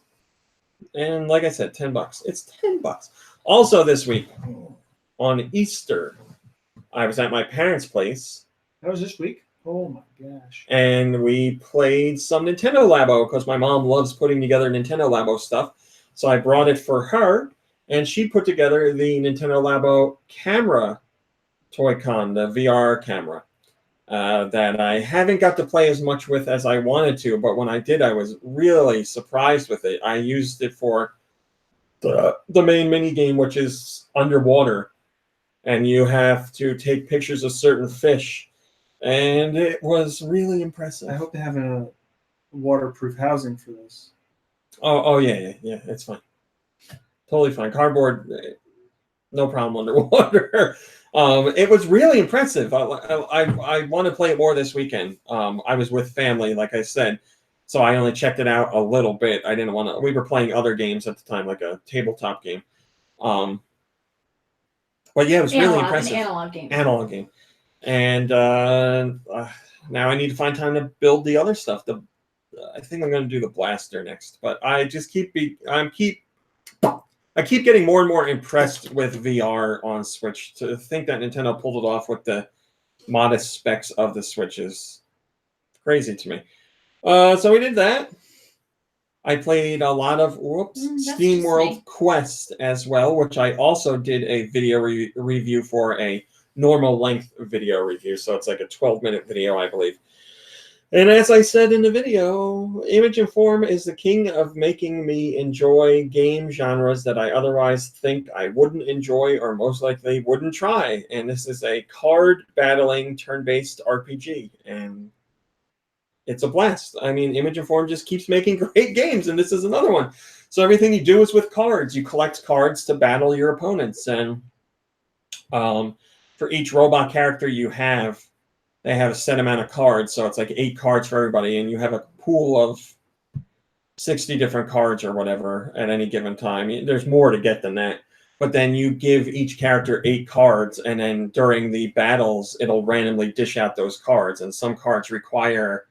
And like I said, $10. It's $10. Also, this week on Easter, I was at my parents' place. That was this week. Oh my gosh. And we played some Nintendo Labo because my mom loves putting together Nintendo Labo stuff. So I brought it for her, and she put together the Nintendo Labo camera Toy-Con, the VR camera, that I haven't got to play as much with as I wanted to. But when I did, I was really surprised with it. I used it for the main mini game, which is underwater, and you have to take pictures of certain fish. And it was really impressive. I hope they have a waterproof housing for this. Oh yeah, it's fine. Totally fine. Cardboard, no problem underwater. It was really impressive. I want to play it more this weekend. I was with family, like I said, so I only checked it out a little bit. I didn't want to. We were playing other games at the time, like a tabletop game. But yeah, it was really impressive. Analog game. And now I need to find time to build the other stuff. I think I'm going to do the blaster next. But I just keep getting more and more impressed with VR on Switch. To think that Nintendo pulled it off with the modest specs of the Switch is crazy to me. So we did that. I played a lot of SteamWorld Quest as well, which I also did a video review for, a normal length video review, so it's like a 12-minute video, I believe. And as I said in the video, Image and Form is the king of making me enjoy game genres that I otherwise think I wouldn't enjoy or most likely wouldn't try. And this is a card battling turn-based RPG, and it's a blast. I mean, Image and Form just keeps making great games, and this is another one. So everything you do is with cards. You collect cards to battle your opponents, and for each robot character you have, they have a set amount of cards. So it's like 8 cards for everybody, and you have a pool of 60 different cards or whatever at any given time. There's more to get than that. But then you give each character 8 cards, and then during the battles, it'll randomly dish out those cards. And some cards require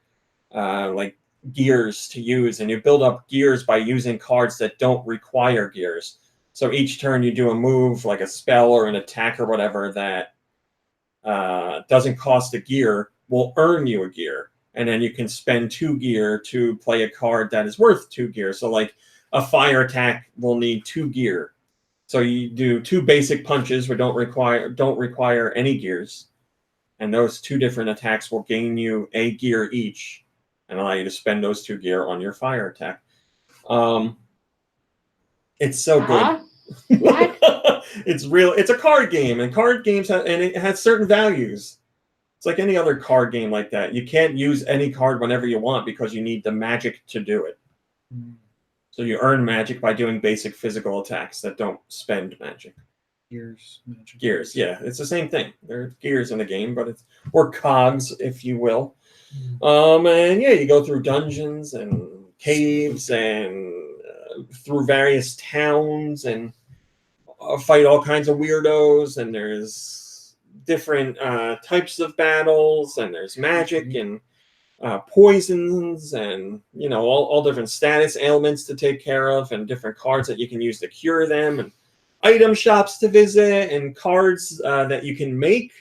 like gears to use, and you build up gears by using cards that don't require gears. So each turn you do a move, like a spell or an attack or whatever, that doesn't cost a gear, will earn you a gear. And then you can spend 2 gear to play a card that is worth 2 gear. So like a fire attack will need 2 gear. So you do 2 basic punches which don't require any gears. And those 2 different attacks will gain you a gear each and allow you to spend those 2 gear on your fire attack. It's so good. What? It's a card game, and card games it has certain values. It's like any other card game like that. You can't use any card whenever you want because you need the magic to do it. So you earn magic by doing basic physical attacks that don't spend magic. Gears, magic. Gears, yeah, it's the same thing. There are gears in the game, but or cogs, if you will. And yeah, you go through dungeons and caves and through various towns and fight all kinds of weirdos. And there's different types of battles, and there's magic and poisons, and all different status ailments to take care of, and different cards that you can use to cure them, and item shops to visit, and cards that you can make.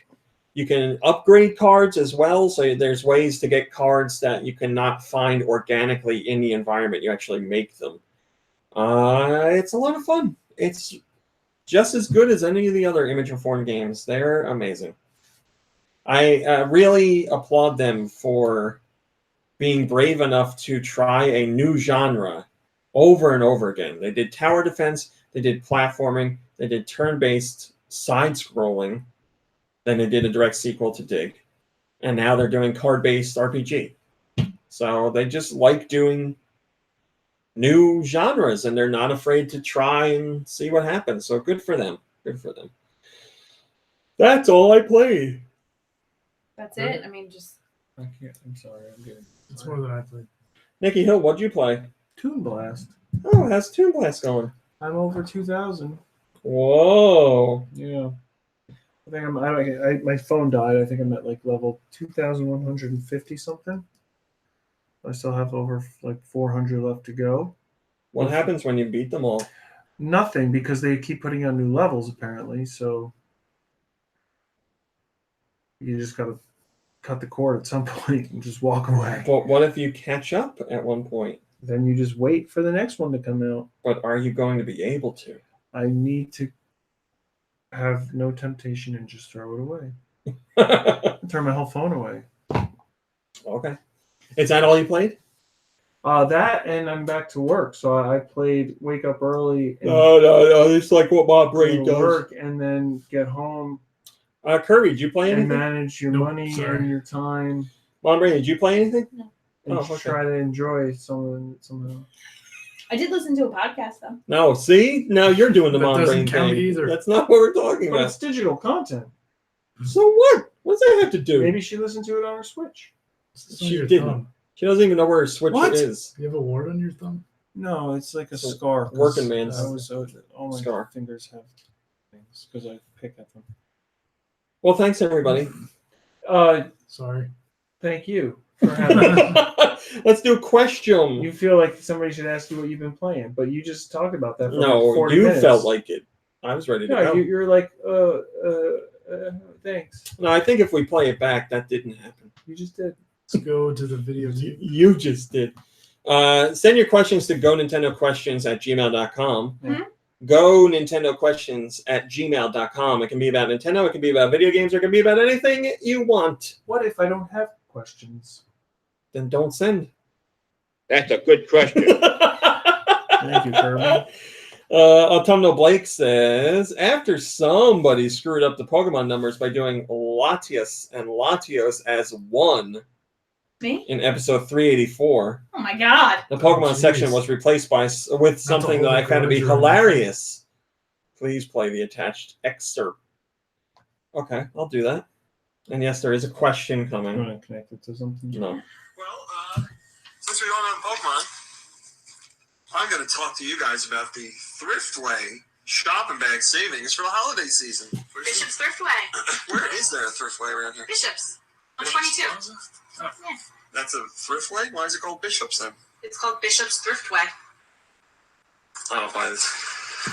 You can upgrade cards as well, so there's ways to get cards that you cannot find organically in the environment. You actually make them. It's a lot of fun. It's just as good as any of the other Image and Form games. They're amazing. I really applaud them for being brave enough to try a new genre over and over again. They did tower defense, they did platforming, they did turn-based side-scrolling, then they did a direct sequel to Dig, and now they're doing card-based RPG. So they just like doing new genres, and they're not afraid to try and see what happens. So good for them. Good for them. That's all I played. That's it. I mean, just I can't. I'm sorry. I'm good. It's more than I played. Nikki Hill, what'd you play? Toon Blast. Oh, how's Toon Blast going? I'm over 2,000. Whoa. Yeah. I think my phone died. I think I'm at like level 2,150 something. I still have over like 400 left to go. What happens when you beat them all? Nothing, because they keep putting on new levels apparently. So you just gotta cut the cord at some point and just walk away. But what if you catch up at one point? Then you just wait for the next one to come out. But are you going to be able to? I need to have no temptation and just throw it away. Throw my whole phone away. Okay. Is that all you played? That, and I'm back to work. So I played Wake Up Early and No. It's like what my brain go to does. work and then get home Kirby, did you play and anything? manage your Nope, money sorry. and your time Mom Brain, did you play anything? No. and Oh, okay. try to enjoy some. I did listen to a podcast though. No, see? Now you're doing the That Mom doesn't Brain count thing. either. That's not what we're talking But about. it's digital content. So what? What does that have to do? Maybe she listened to it on her Switch. It's on She your didn't. thumb. She doesn't even know where her Switch What? is. You have a wart on your thumb? No, it's like a It's a scar. 'cause working man's all my scar. fingers have things because I pick at them. Well, thanks, everybody. Sorry. Thank you for having. Let's do a question. You feel like somebody should ask you what you've been playing, but you just talked about that for No, like 40 you minutes. felt like it. I was ready to No, go. you're like, thanks. No, I think if we play it back, that didn't happen. You just did. Let's go to the video tape. You just did. Send your questions to GoNintendoQuestions@gmail.com. Yeah. GoNintendoQuestions@gmail.com. It can be about Nintendo, it can be about video games, or it can be about anything you want. What if I don't have questions? Then don't send. That's a good question. Thank you, Kirby. Autumnal Blake says, after somebody screwed up the Pokemon numbers by doing Latios and Latios as one Me? in episode 384, Oh my god. the Pokemon Oh, section jeez. was replaced with something that I found to be hold the hilarious. Please play the attached excerpt. Okay, I'll do that. And yes, there is a question You coming. want to connect it to something? No. Well, since we don't have Pokemon, I'm going to talk to you guys about the Thriftway shopping bag savings for the holiday season. Bishop's Thriftway. Where is there a Thriftway around here? Bishop's. On 22. Oh, that's a Thriftway? Why is it called Bishop's then? It's called Bishop's Thriftway. I don't buy this.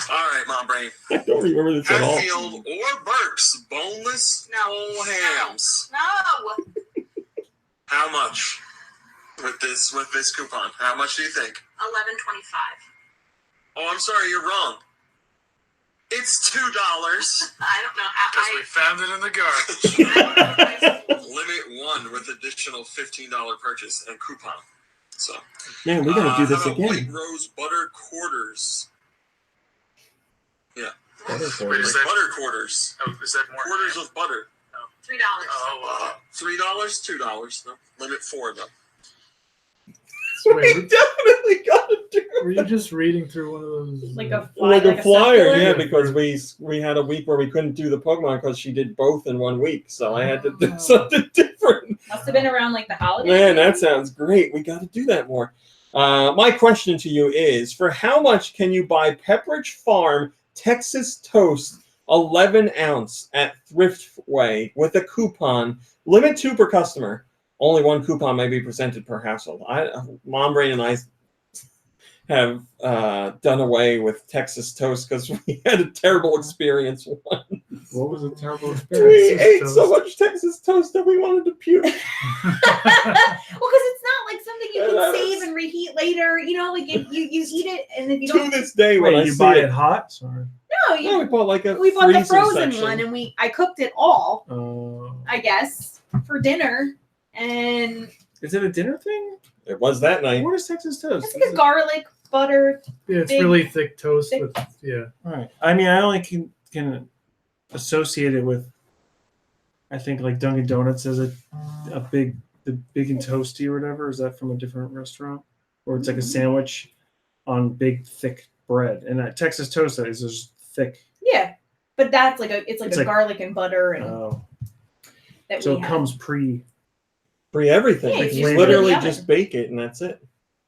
All right, Mom Brain. I don't remember this at all. Hatfield or Burke's boneless No. whole hams. No. How much with this coupon? How much do you think? $11.25. Oh, I'm sorry, you're wrong. It's $2. I don't know how. Because we found it in the garbage. Limit one with additional $15 purchase and coupon. So Man, we gotta do this how about again. White Rose butter quarters. Yeah, Wait, is that, butter quarters. is that more? Quarters of butter. $3. Oh, $3, $2. No, limit 4 though. We Wait, definitely gotta do were you just reading through one of those? Like a like a flyer, circular? yeah, because we had a week where we couldn't do the Pokemon because she did both in 1 week, so I had to do Oh. something different. Must have been around like the holidays. Man, that sounds great. We got to do that more. My question to you is, for how much can you buy Pepperidge Farm Texas Toast 11 ounce at Thriftway with a coupon? Limit 2 per customer. Only 1 coupon may be presented per household. Mom, Brain, and I have done away with Texas Toast because we had a terrible experience once. What was a terrible We experience? ate so much Texas Toast that we wanted to puke. Well, because it's not like something you can save and reheat later. You know, like you eat it, and if you To don't, this day, when Wait, I you see buy it, it hot? Sorry. no, yeah, we bought like a we bought the freezer frozen section. one, and I cooked it all, Uh, I guess, for dinner, and is it a dinner thing? It was that night. What is Texas toast? it's because garlic, butter. Yeah, it's Big- really thick toast thick- with Right. I mean, I only can associate it with, I think, like Dunkin' Donuts as the big and toasty or whatever. Is that from a different restaurant, or it's like a sandwich on big thick bread? And that Texas toast is just thick. Yeah, but that's like it's It's a like- garlic and butter, and that So we it have. comes pre. Free everything. Yeah, You it's just just literally in the just oven. bake it and that's it.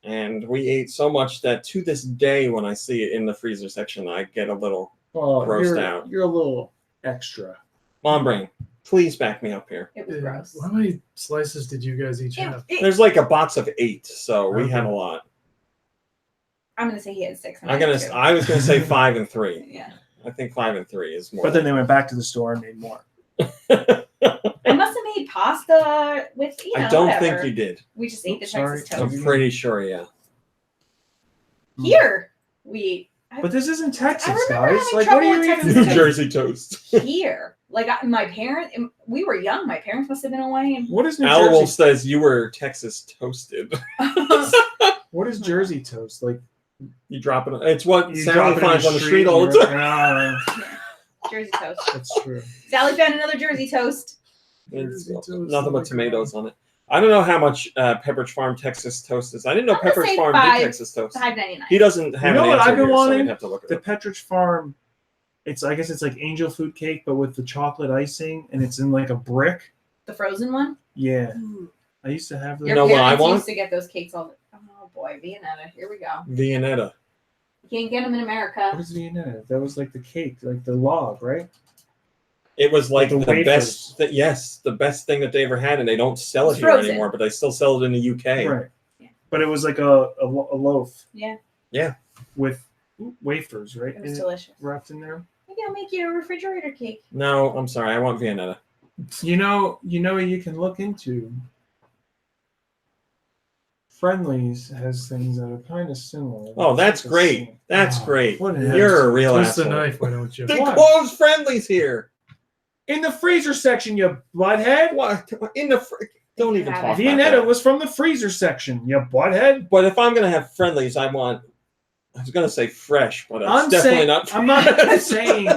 And we ate so much that to this day, when I see it in the freezer section, I get a little Well, Grossed out. You're a little extra. Mom Brain. Please back me up here. It was yeah. gross. How many slices did you guys each It- have? it- There's like a box of 8, so we Okay. had a lot. I'm gonna say he had 6. And I was gonna say 5 and 3. Yeah, I think 5 and 3 is more. But then they went back to the store and made more. I must have made pasta with I don't whatever. think you did. We just ate the Oops, sorry. Texas I'm toast. pretty sure, yeah. Here we But this isn't Texas, remember guys. having Like, trouble what are with you Texas even? New Jersey toast. here. Like my parents, we were young. My parents must have been away. What is New Owl Jersey? says you were Texas toasted. And What is Jersey toast? Like, You drop it. It's what you Sally drop it in finds on the street and all the you're- time. Jersey toast. That's true. Sally found another Jersey toast. It's Jersey toast, nothing oh my but tomatoes on it. I don't know how much Pepperidge Farm Texas toast is. I didn't know I'm gonna Pepperidge say Farm $5. did Texas toast. $5.99. He doesn't have know an what answer I've been here, so wanting? we'd have to look it The up. Pepperidge Farm, I guess it's like angel food cake, but with the chocolate icing, and it's in like a brick. The frozen one. Yeah, I used to have those. You Your know what I parents want? used to get those cakes all the. Oh boy, Viennetta. Here we go. Viennetta. You can't get them in America. What is Viennetta? That was like the cake, like the log, right? It was like The the wafers. best. Yes, the best thing that they ever had, and they don't sell it It's here frozen. anymore. But they still sell it in the UK. Right. Yeah. But it was like a loaf. Yeah. Yeah. With wafers, right? It was In it, delicious. wrapped in there. Maybe I'll make you a refrigerator cake. No, I'm sorry. I want Viennetta. You know, you can look into. Friendlies has things that are kind of similar. Oh, that's It's great. the That's same. great. What an You're a real Twist the asshole. knife, why don't you? They What? closed Friendlies here. In the freezer section, you butthead. What in the? Don't even talk about Viennetta that. was from the freezer section, you butthead. But if I'm gonna have Friendlies, I want. I was gonna say fresh, but it's I'm definitely saying not. I'm not saying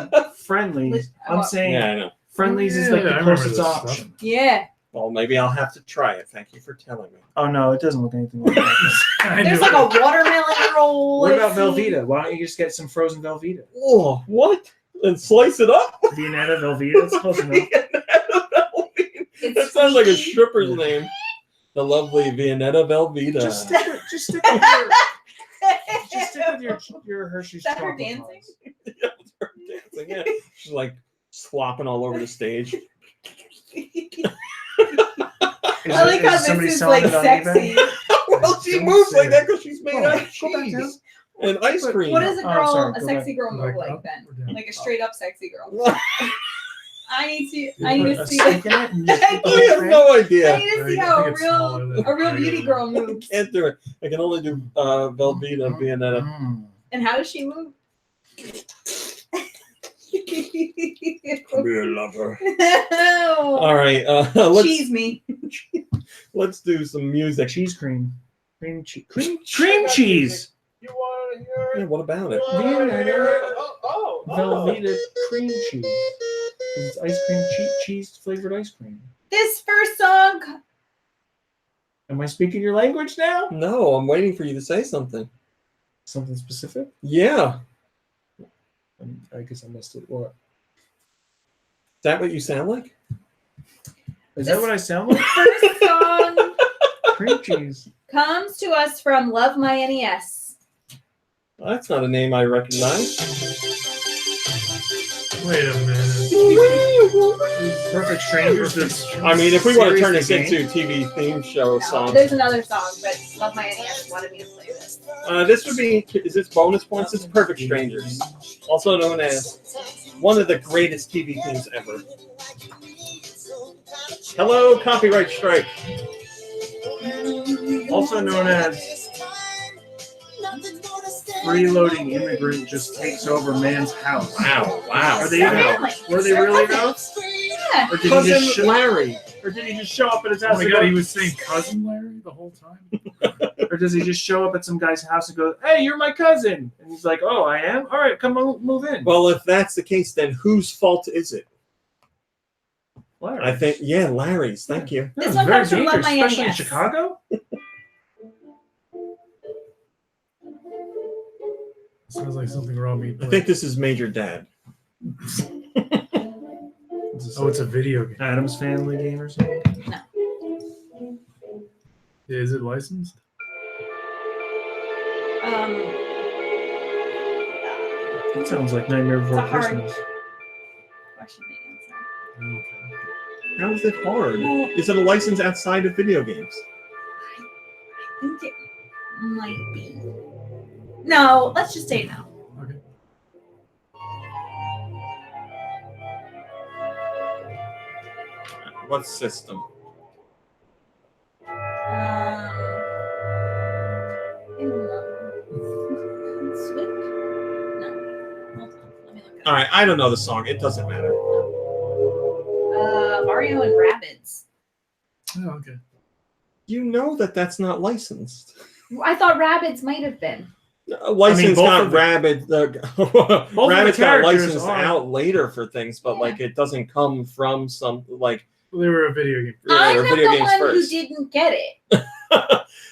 friendlies. I'm saying Yeah, I know. friendlies is like Yeah, I the remember closest this stuff. option. Yeah. Well, maybe I'll have to try it. Thank you for telling me. Oh no, it doesn't look anything like that. I There's knew like it. a watermelon roll. What about I've seen. Velveeta? Why don't you just get some frozen Velveeta? Oh, what? And slice it up? Viennetta Velveeta, it's close enough. It's That sounds like a squeaky. stripper's name. The lovely Viennetta Velveeta. Just stick with your Hershey's Is that her chocolate dancing? bars. Yeah, it's her dancing, yeah. She's like slopping all over the stage. I like how somebody this is selling like it on sexy. Well, she Don't moves say like it. that because she's made Oh, out of go back down. cheese and ice But cream. What does a Oh, girl, sorry, a go sexy back. girl move Like like up then? or down? Like a straight up sexy girl. Well, I need to Put a see stick in it and just put the I have whole no I idea. need to see I how think a it's smaller than real regular. beauty girl moves. Can't do it. I can only do Velveeta, Viennetta. Mm. And how does she move? Come here, lover. Oh, All right, cheese me. let's do some music. Cheese cream. Cream cheese. You want to hear Yeah, it? what about it? Velveeta cream cheese. 'Cause it's ice cream, cheese flavored ice cream. This first song. Am I speaking your language now? No, I'm waiting for you to say something. Something specific? Yeah. I guess I missed it. What? Is that what you sound like? Is that what I sound like? First song. Cream cheese. comes to us from Love My NES. Well, that's not a name I recognize. Wait a minute. Perfect Strangers. I mean, if we want to turn this Series into TV theme show No, song, there's another song, but Love My NES wanted me to play this. this would be, is this bonus points? It's Perfect Strangers, also known as one of the greatest TV themes ever. Hello, copyright strike. Also known as Freeloading Immigrant Just Takes Over Man's House. Wow, wow. Are they They're even? family. Were they They're really cousins. though? Yeah. Or did he Cousin just Larry. Or did he just show up at his Oh house? my and god, go, he was saying Cousin Larry the whole time? or does he just show up at some guy's house and go, "Hey, you're my cousin," and he's like, "Oh, I am. All right, come on, move in." Well, if that's the case, then whose fault is it? Larry. I think, yeah, Larry's. Thank you. This That's one very comes from Love dangerous, My especially in NES. Chicago. Sounds like something wrong with I think this is Major Dad. Oh, it's a video game. Adam's Family game or something. Is it licensed? That sounds like Nightmare Before It's a hard- Christmas. Question to answer. How is it hard? Is it a license outside of video games? I think it might be. No, let's just say no. Okay. What system? Switch? No. Hold on. Let me look it All up. right, I don't know the song. It doesn't matter. Mario and Rabbids. Oh, okay. You know that that's not licensed. I thought Rabbids might have been. License both got of the- Rabbids. Rabbids got characters licensed are- out later for things, but like it doesn't come from some like. Well, they were a video game. I'm or not video the games one first. who didn't get it.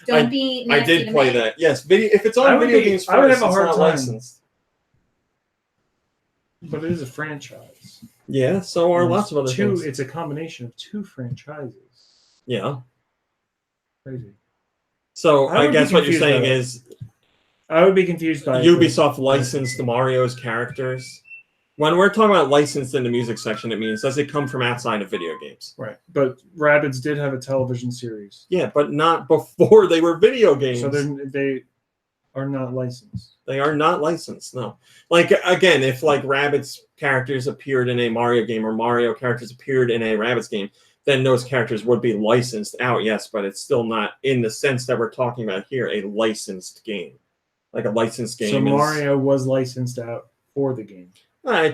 Don't be I nasty did to play me. that. Yes, video. If it's I on would video be- games I would first, have a it's hard not time. licensed. But it is a franchise. Yeah, so are And lots of other two. things. It's a combination of two franchises. Yeah. Crazy. So I I would be guess what you're confused by saying that. is I would be confused by Ubisoft licensed Mario's characters. When we're talking about licensed in the music section, it means does it come from outside of video games? Right, but Rabbids did have a television series, Yeah, but not before they were video games. so they are not licensed. They are not licensed, no. Like, again, if, like, Rabbids characters appeared in a Mario game or Mario characters appeared in a Rabbids game, then those characters would be licensed out, yes, but it's still not, in the sense that we're talking about here, a licensed game. Like, a licensed game So is... Mario was licensed out for the game.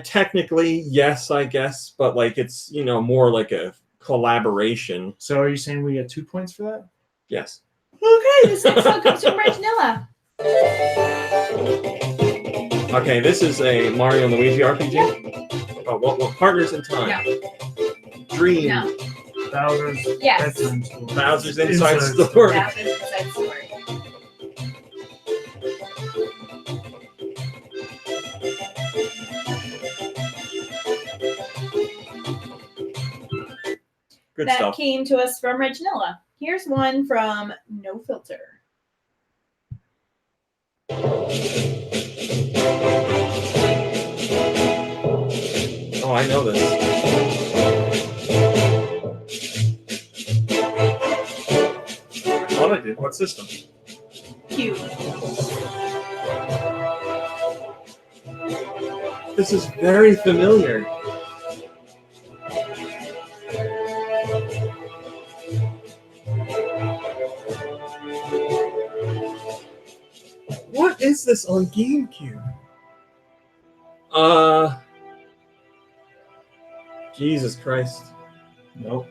Technically, yes, I guess, but, like, it's, you know, more like a collaboration. So are you saying we get 2 points for that? Yes. Okay, this next song comes from Reginilla. Okay, this is a Mario and Luigi RPG. Oh, what Partners in Time? No. Dream. No. Bowser's Yes. Bedtime Story. Bowser's Inside Inside Story. That was the side story. Good That stuff. came to us from Reginilla. Here's one from No Filter. Oh, I know this. I thought I did. What system? Cute. This is very familiar. What is this on GameCube? Jesus Christ. Nope.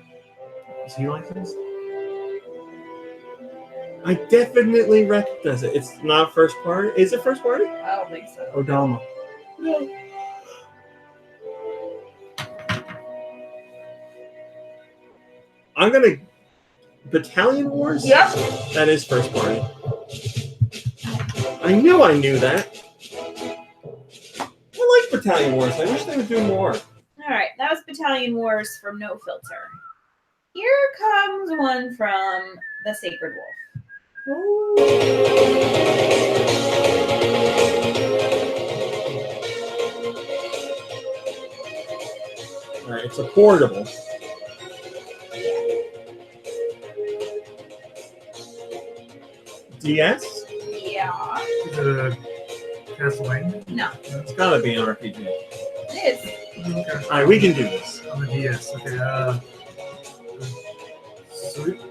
Is he licensed? I definitely recognize it. It's not first party. Is it first party? I don't think so. Odama. No. I'm gonna Battalion Wars? Yep. That is first party. I knew I knew that. I like Battalion Wars. I wish they would do more. All right, that was Battalion Wars from No Filter. Here comes one from The Sacred Wolf. All right, it's a portable. DS? Yeah. Is it a Castlevania? No, It's gotta be an RPG. it is. Okay. All right, we can do this. On the DS. Okay.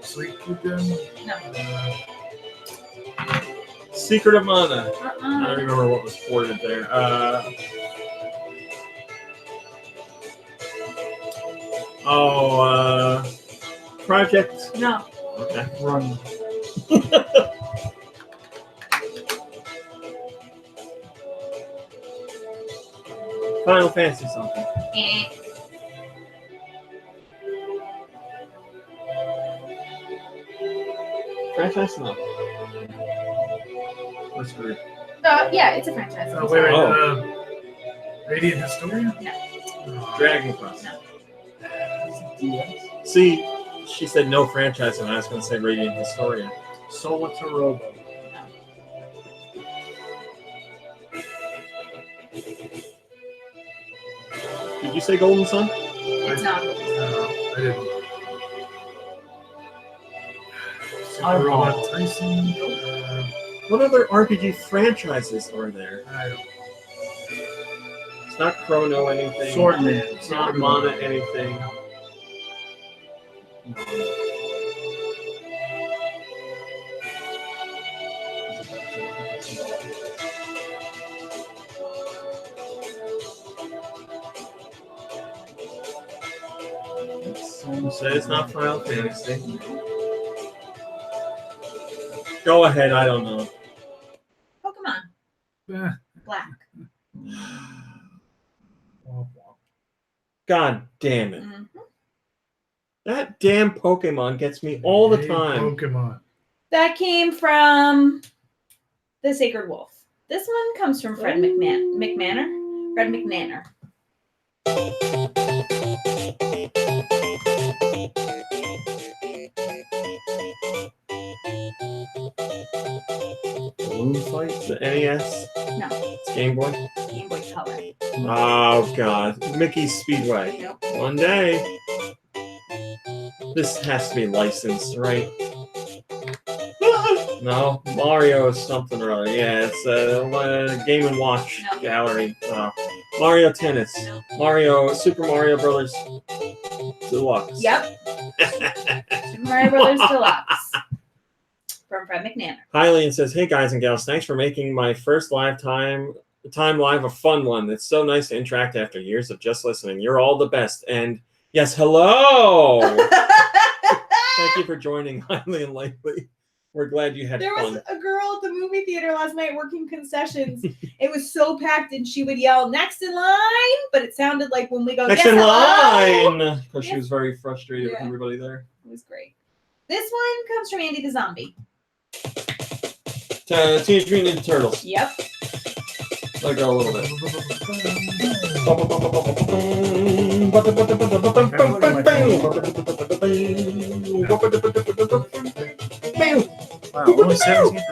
Sweet Gun? No. Secret of Mana. I don't Uh-uh. remember what was ported there. Project. No. Okay. Run. Final Fantasy something. Eh. Franchise? No. That's weird. Yeah, it's a franchise. I'm Wait. Oh. Radiant Historia? Dragon Quest. No. See, she said no franchise, and I was going to say Radiant Historia. Solitarobo. Did you say Golden Sun? It's not. I didn't. Super I Robot don't. Tyson? What other RPG franchises are there? I don't. It's not Chrono anything. Swordman. It's not Mana anything. So it's not Final Fantasy. Go ahead, I don't know. Pokemon. Eh. Black. God damn it. Mhm. That damn Pokemon gets me all the Hey, time. Pokemon. That came from the Sacred Wolf. This one comes from Fred McManor. Fred McNanner. Balloon Fight? The NES? No. It's Game Boy? Game Boy Color. Oh, God. Mickey's Speedway. Nope. One day. This has to be licensed, right? No, Mario is something or other. Yeah, it's a Game & Watch No. gallery. Mario Tennis. No. Super Mario Brothers Deluxe. Yep. Super Mario Brothers Deluxe. From Fred McNanner. Hylian says, "Hey guys and gals, thanks for making my first time live a fun one. It's so nice to interact after years of just listening. You're all the best." And yes, hello. Thank you for joining Hylian lately. We're glad you had There fun. was a girl at the movie theater last night working concessions. It was so packed, and she would yell, "Next in line!" But it sounded like when we go, Next "Yes, in hello!" line, because she Yeah. was very frustrated with Yeah. everybody there. It was great. This one comes from Andy the Zombie. Teenage Mutant Ninja Turtles. Yep. Let go a little bit. Wow, only 17%.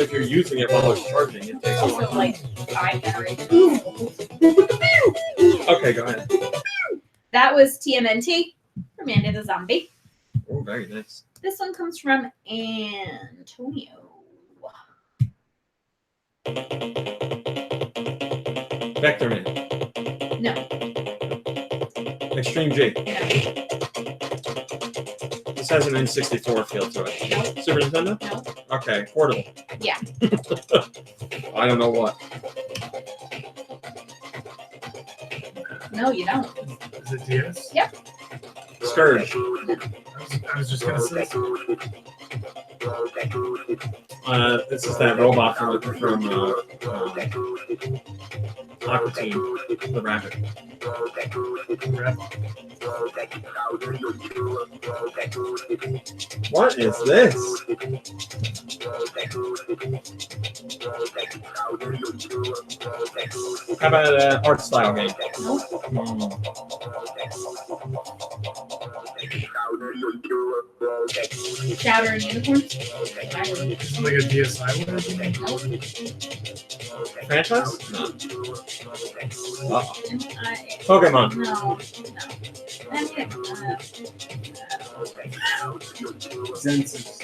If you're using it while it's charging, it takes a Also, long like, I generated. Okay, go ahead. That was TMNT from Andy the Zombie. Oh, very nice. This one comes from Antonio. Vector Man. No. Extreme G. No. This has an N64 feel to it. No. Super Nintendo? No. Okay, portable. Yeah. I don't know what. No, you don't. Is it DS? Yep. Scourge. I was just gonna say. This is that robot from Aqua Team, the Rabbit. What is this? How about an art style game? Chowder and unicorns. Something like a DSi one or something. Franchise? No. I, Pokemon. no. I mean, Zensus.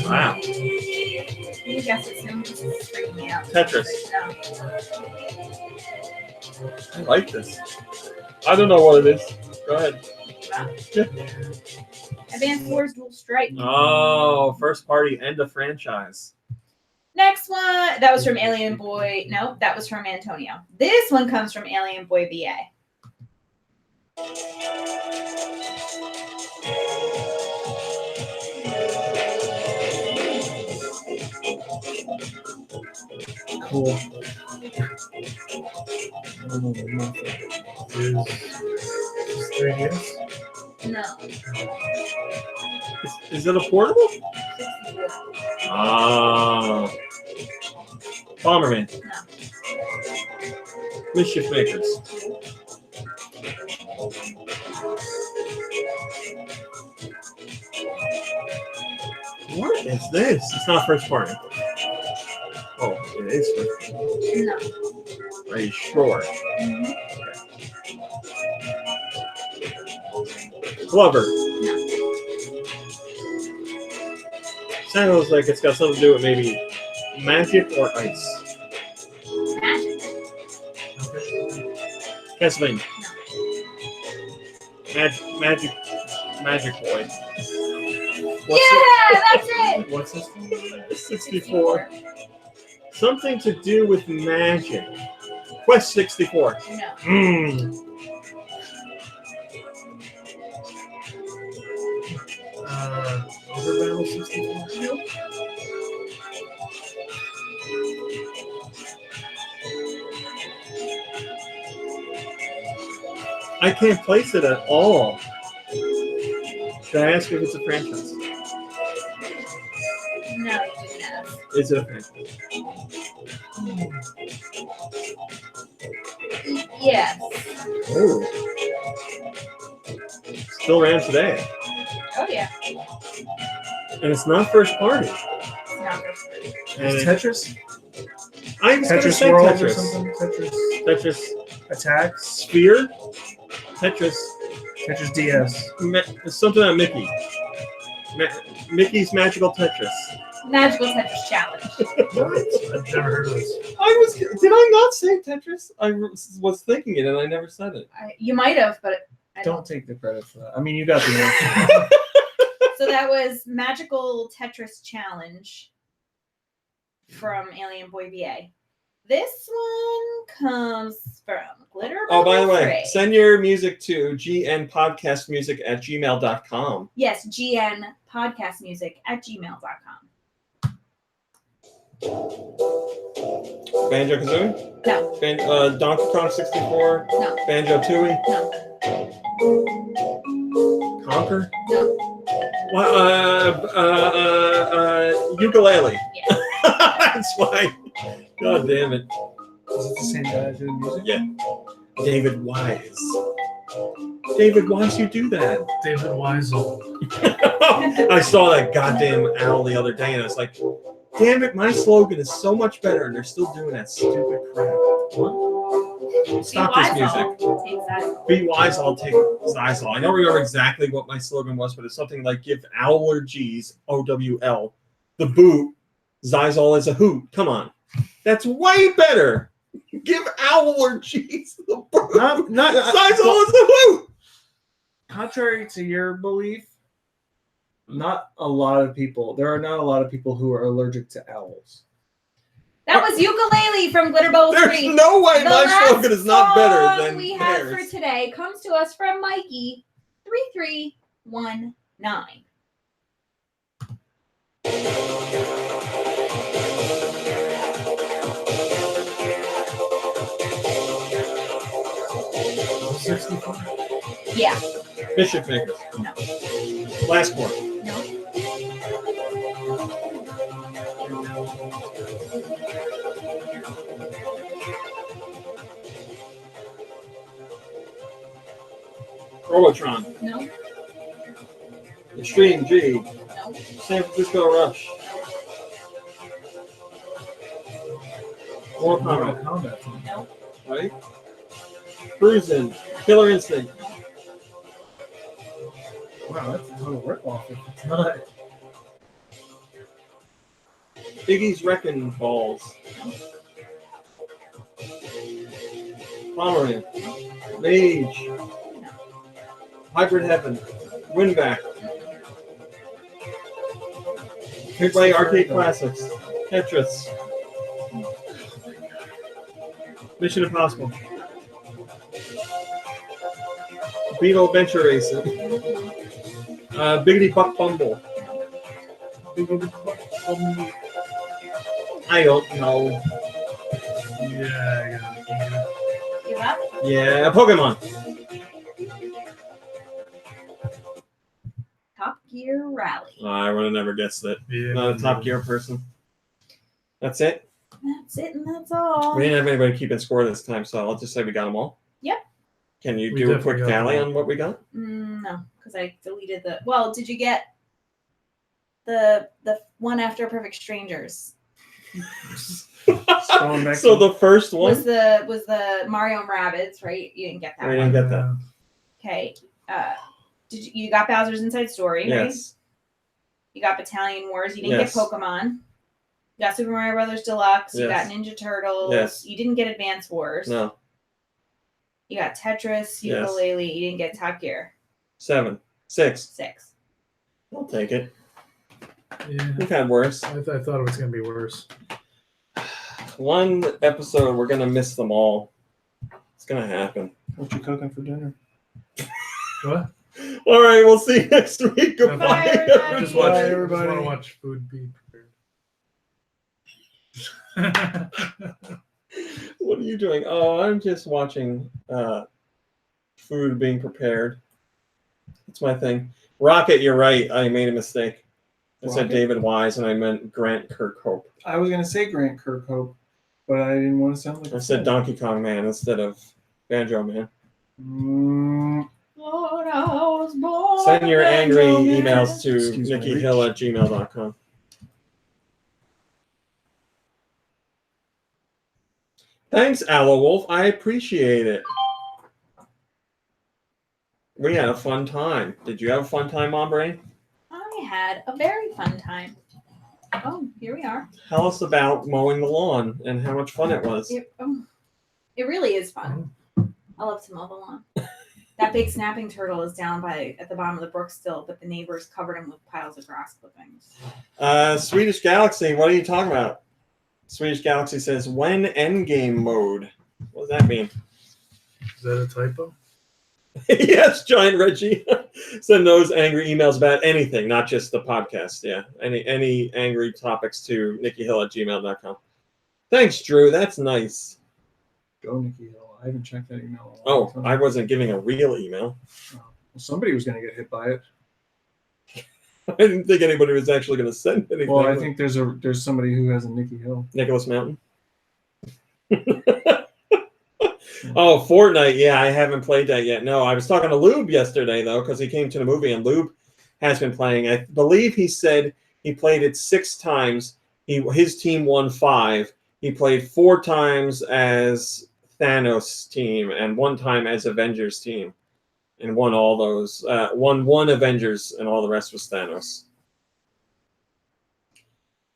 Wow. you guess it's him. This is freaking me out. Tetris. No. I like this. I don't know what it is. Go ahead. Advance Wars Dual Strike. Oh, first party and a franchise. Next one. That was from Alien Boy. No, that was from Antonio. This one comes from Alien Boy VA. Cool. Is 3DS? No. Is it a portable? Ah. Bomberman. No. Mischief Makers. What is this? It's not first party. Oh, it is first party. No. Are you sure? Mhm. Glover. No. Sounds like it's got something to do with maybe magic or ice. Magic. Castlevania. Magic Boy. Yeah, that's it. What's this? 64. Something to do with magic. Quest 64. No. Over Battle 64? Nope. I can't place it at all. Should I ask if it's a franchise? No, you didn't ask. Is it a franchise? Yes. Oh. Still around today. Oh yeah. And it's not first party. It's not first party. And Is Tetris? I was going to Tetris say World or Tetris. something? Tetris Tetris Attack? Sphere. Tetris. Tetris DS. Something on Mickey. Mickey's Magical Tetris. Magical Tetris Challenge. I've never heard of this. Did I not say Tetris? I was thinking it and I never said it. You might have, but I Don't don't. take the credit for that. I mean, you got the answer. So that was Magical Tetris Challenge from Alien Boy VA. This one comes from Glitter. Oh, by the way, Fray. send your music to gnpodcastmusic@gmail.com. Yes, gnpodcastmusic@gmail.com. Banjo Kazooie? No. Donkey Kong 64? No. Banjo Tooie? No. Conker? No. Ukulele. Yeah. That's why. God damn it. Is it the same guy doing music? Yeah. David Wise. David, why'd you do that? David Weisel. I saw that goddamn owl the other day and I was like, damn it, my slogan is so much better and they're still doing that stupid crap. What? Stop this music. Be wise, I'll take Zysol. I don't remember exactly what my slogan was, but it's something like give allergies, OWL, the boot, Zysol is a hoot. Come on. That's way better. Give allergies the boot. Not Zysol is the hoot. Contrary to your belief, not a lot of people. There are not a lot of people who are allergic to owls. That was Ukulele from Glitter Bowl There's 3. no way The my last slogan is not better song than we have theirs. for today comes to us from Mikey 3319. Yeah. Bishop Makers. No. Last one. No. Robotron. No. Extreme G. No. San Francisco Rush. Mortal Mortal Kombat. Kombat. No. Right? Cruisin'. Killer Instinct. Wow, that's a total rip-off if it's not. Iggy's Wrecking Balls. Pomeranian. Mage. Hybrid Heaven. Winback. Big Play Arcade Classics. Tetris. Mission Impossible. Beetle Adventure Racing. Biggity Buck Bumble. I don't know. Yeah, I got it. Give up? Yeah, Pokemon. Top Gear Rally. I would have never guessed that. Yeah. Not a Top Gear person. That's it. That's it, and that's all. We didn't have anybody keeping score this time, so I'll just say we got them all. Yep. Can you We do a definitely quick got tally them all. on what we got? No, because I deleted the. Well, did you get the one after Perfect Strangers? Scrolling back So to- the first one. Was the Mario and Rabbids, right? You didn't get that We one. didn't get that. Okay. Did you got Bowser's Inside Story, right? Yes. You got Battalion Wars. You didn't Yes. get Pokemon. You got Super Mario Brothers Deluxe. You Yes. got Ninja Turtles. Yes. You didn't get Advance Wars. No. You got Tetris, Yes. Ukulele. You didn't get Top Gear. 7. 6. 6. I'll take it. Yeah. We've had worse. I thought it was going to be worse. One episode, we're going to miss them all. It's going to happen. What you cooking for dinner? What? All right, we'll see you next week. Goodbye. Bye, everybody. Just watch. Bye, I just everybody. want to watch food be prepared. What are you doing? Oh, I'm just watching food being prepared. That's my thing. Rocket, you're right. I made a mistake. I said Rocket? David Wise, and I meant Grant Kirkhope. I was gonna say Grant Kirkhope, but I didn't want to sound like I said Donkey Kong Man instead of Banjo Man. Lord, I was born Send your a angry Banjo Man. emails to Excuse my nikkihill@gmail.com. Thanks, Aloe Wolf. I appreciate it. We had a fun time. Did you have a fun time, Mom Brain? I had a very fun time. Oh, here we are. Tell us about mowing the lawn and how much fun it was. It really is fun. I love to mow the lawn. That big snapping turtle is down at the bottom of the brook still, but the neighbors covered him with piles of grass clippings. Swedish Galaxy, what are you talking about? Swedish Galaxy says, when endgame mode? What does that mean? Is that a typo? Yes, Giant Reggie. Send those angry emails about anything, not just the podcast. Yeah, any angry topics to nikkihill@gmail.com. Thanks, Drew. That's nice. Go Nikki Hill. I haven't checked that email. in a Oh, long time. I wasn't giving a real email. Well, somebody was gonna get hit by it. I didn't think anybody was actually going to send anything. Well, I think there's somebody who has a Nikki Hill. Nicholas Mountain. Oh, Fortnite. Yeah, I haven't played that yet. No, I was talking to Lube yesterday, though, because he came to the movie, and Lube has been playing. I believe he said he played it 6 times. His team won 5. He played 4 times as Thanos' team and 1 time as Avengers' team. And won all those. Won Avengers, and all the rest was Thanos.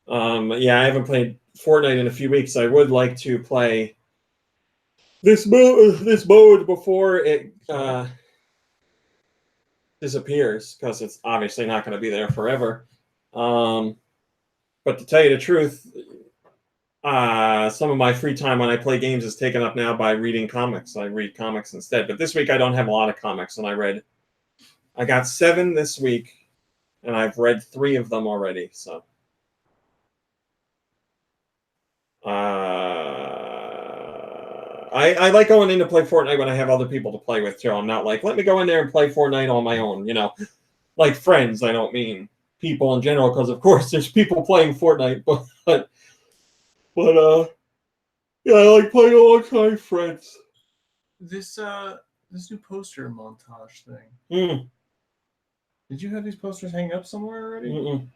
Yeah, I haven't played Fortnite in a few weeks. I would like to play this mode before it disappears, because it's obviously not going to be there forever. But to tell you the truth, some of my free time when I play games is taken up now by reading comics. I read comics instead. But this week I don't have a lot of comics, and I got 7 this week, and I've read 3 of them already. So I like going in to play Fortnite when I have other people to play with too. I'm not like, let me go in there and play Fortnite on my own, like friends. I don't mean people in general, because of course there's people playing Fortnite, but yeah, I like playing alongside friends. This this new poster montage thing. Mm. Did you have these posters hanging up somewhere already? Mm-mm.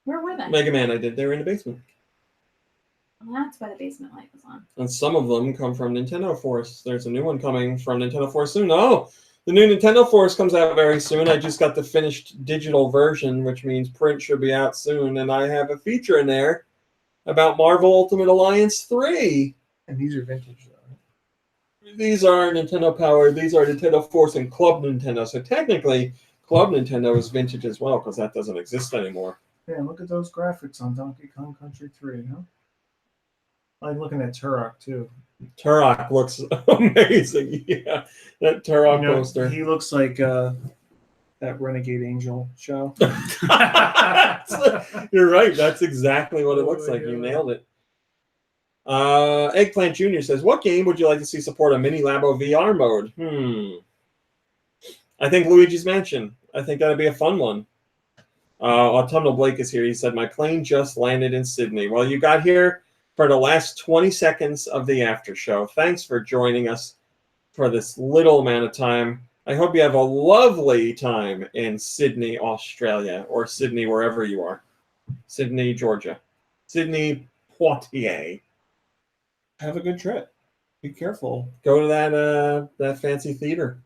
Where were they? Mega Man, I did. They were in the basement. Well, that's why the basement light was on. And some of them come from Nintendo Force. There's a new one coming from Nintendo Force soon. Oh, the new Nintendo Force comes out very soon. I just got the finished digital version, which means print should be out soon. And I have a feature in there about Marvel Ultimate Alliance 3. And these are vintage, though. These are Nintendo powered. These are Nintendo Force and Club Nintendo. So technically, Club Nintendo is vintage as well because that doesn't exist anymore. Yeah, look at those graphics on Donkey Kong Country 3, huh? I'm looking at Turok, too. Turok looks amazing. Yeah, that Turok poster. He looks like that Renegade Angel show. You're right. That's exactly what it looks Oh, like. yeah. You nailed it. Eggplant Jr. says, what game would you like to see support a Mini Labo VR mode? I think Luigi's Mansion. I think that'd be a fun one. Autumnal Blake is here. He said, my plane just landed in Sydney. Well, you got here for the last 20 seconds of the after show. Thanks for joining us for this little amount of time. I hope you have a lovely time in Sydney, Australia, or Sydney, wherever you are. Sydney, Georgia. Sydney, Poitiers. Have a good trip. Be careful. Go to that fancy theater.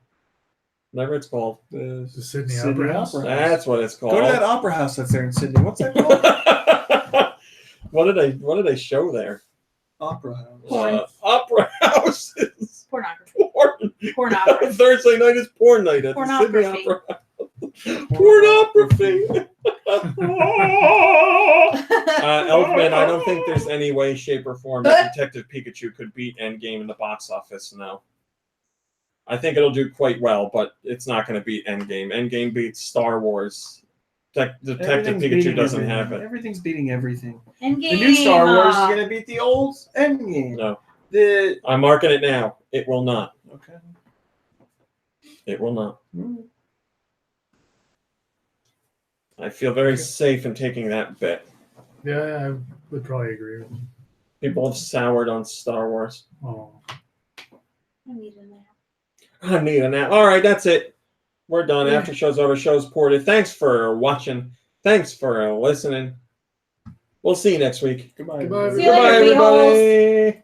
Whatever it's called. The Sydney Sydney Opera House. Opera. That's what it's called. Go to that opera house that's there in Sydney. What's that called? What did they show there? Opera house. Porn. Opera houses. Pornography. Porn. Pornography. Thursday night is porn night at the Sydney Pornography. Opera House. Pornography. Elfman, I don't think there's any way, shape, or form that Detective Pikachu could beat Endgame in the box office. No. I think it'll do quite well, but it's not going to beat Endgame. Endgame beats Star Wars. Detective Everything's Pikachu beating doesn't everything. have it. Everything's beating everything. Endgame. The new Star Wars is going to beat the old Endgame. No. The I'm marking it now. It will not. Okay. It will not. I feel very safe in taking that bet. Yeah, I would probably agree with you. People have soured on Star Wars. Oh. I need a nap. I need a nap. All right, that's it. We're done. After show's over. Show's ported. Thanks for watching. Thanks for listening. We'll see you next week. Goodbye. Goodbye, See you later, Goodbye, beeholes. everybody.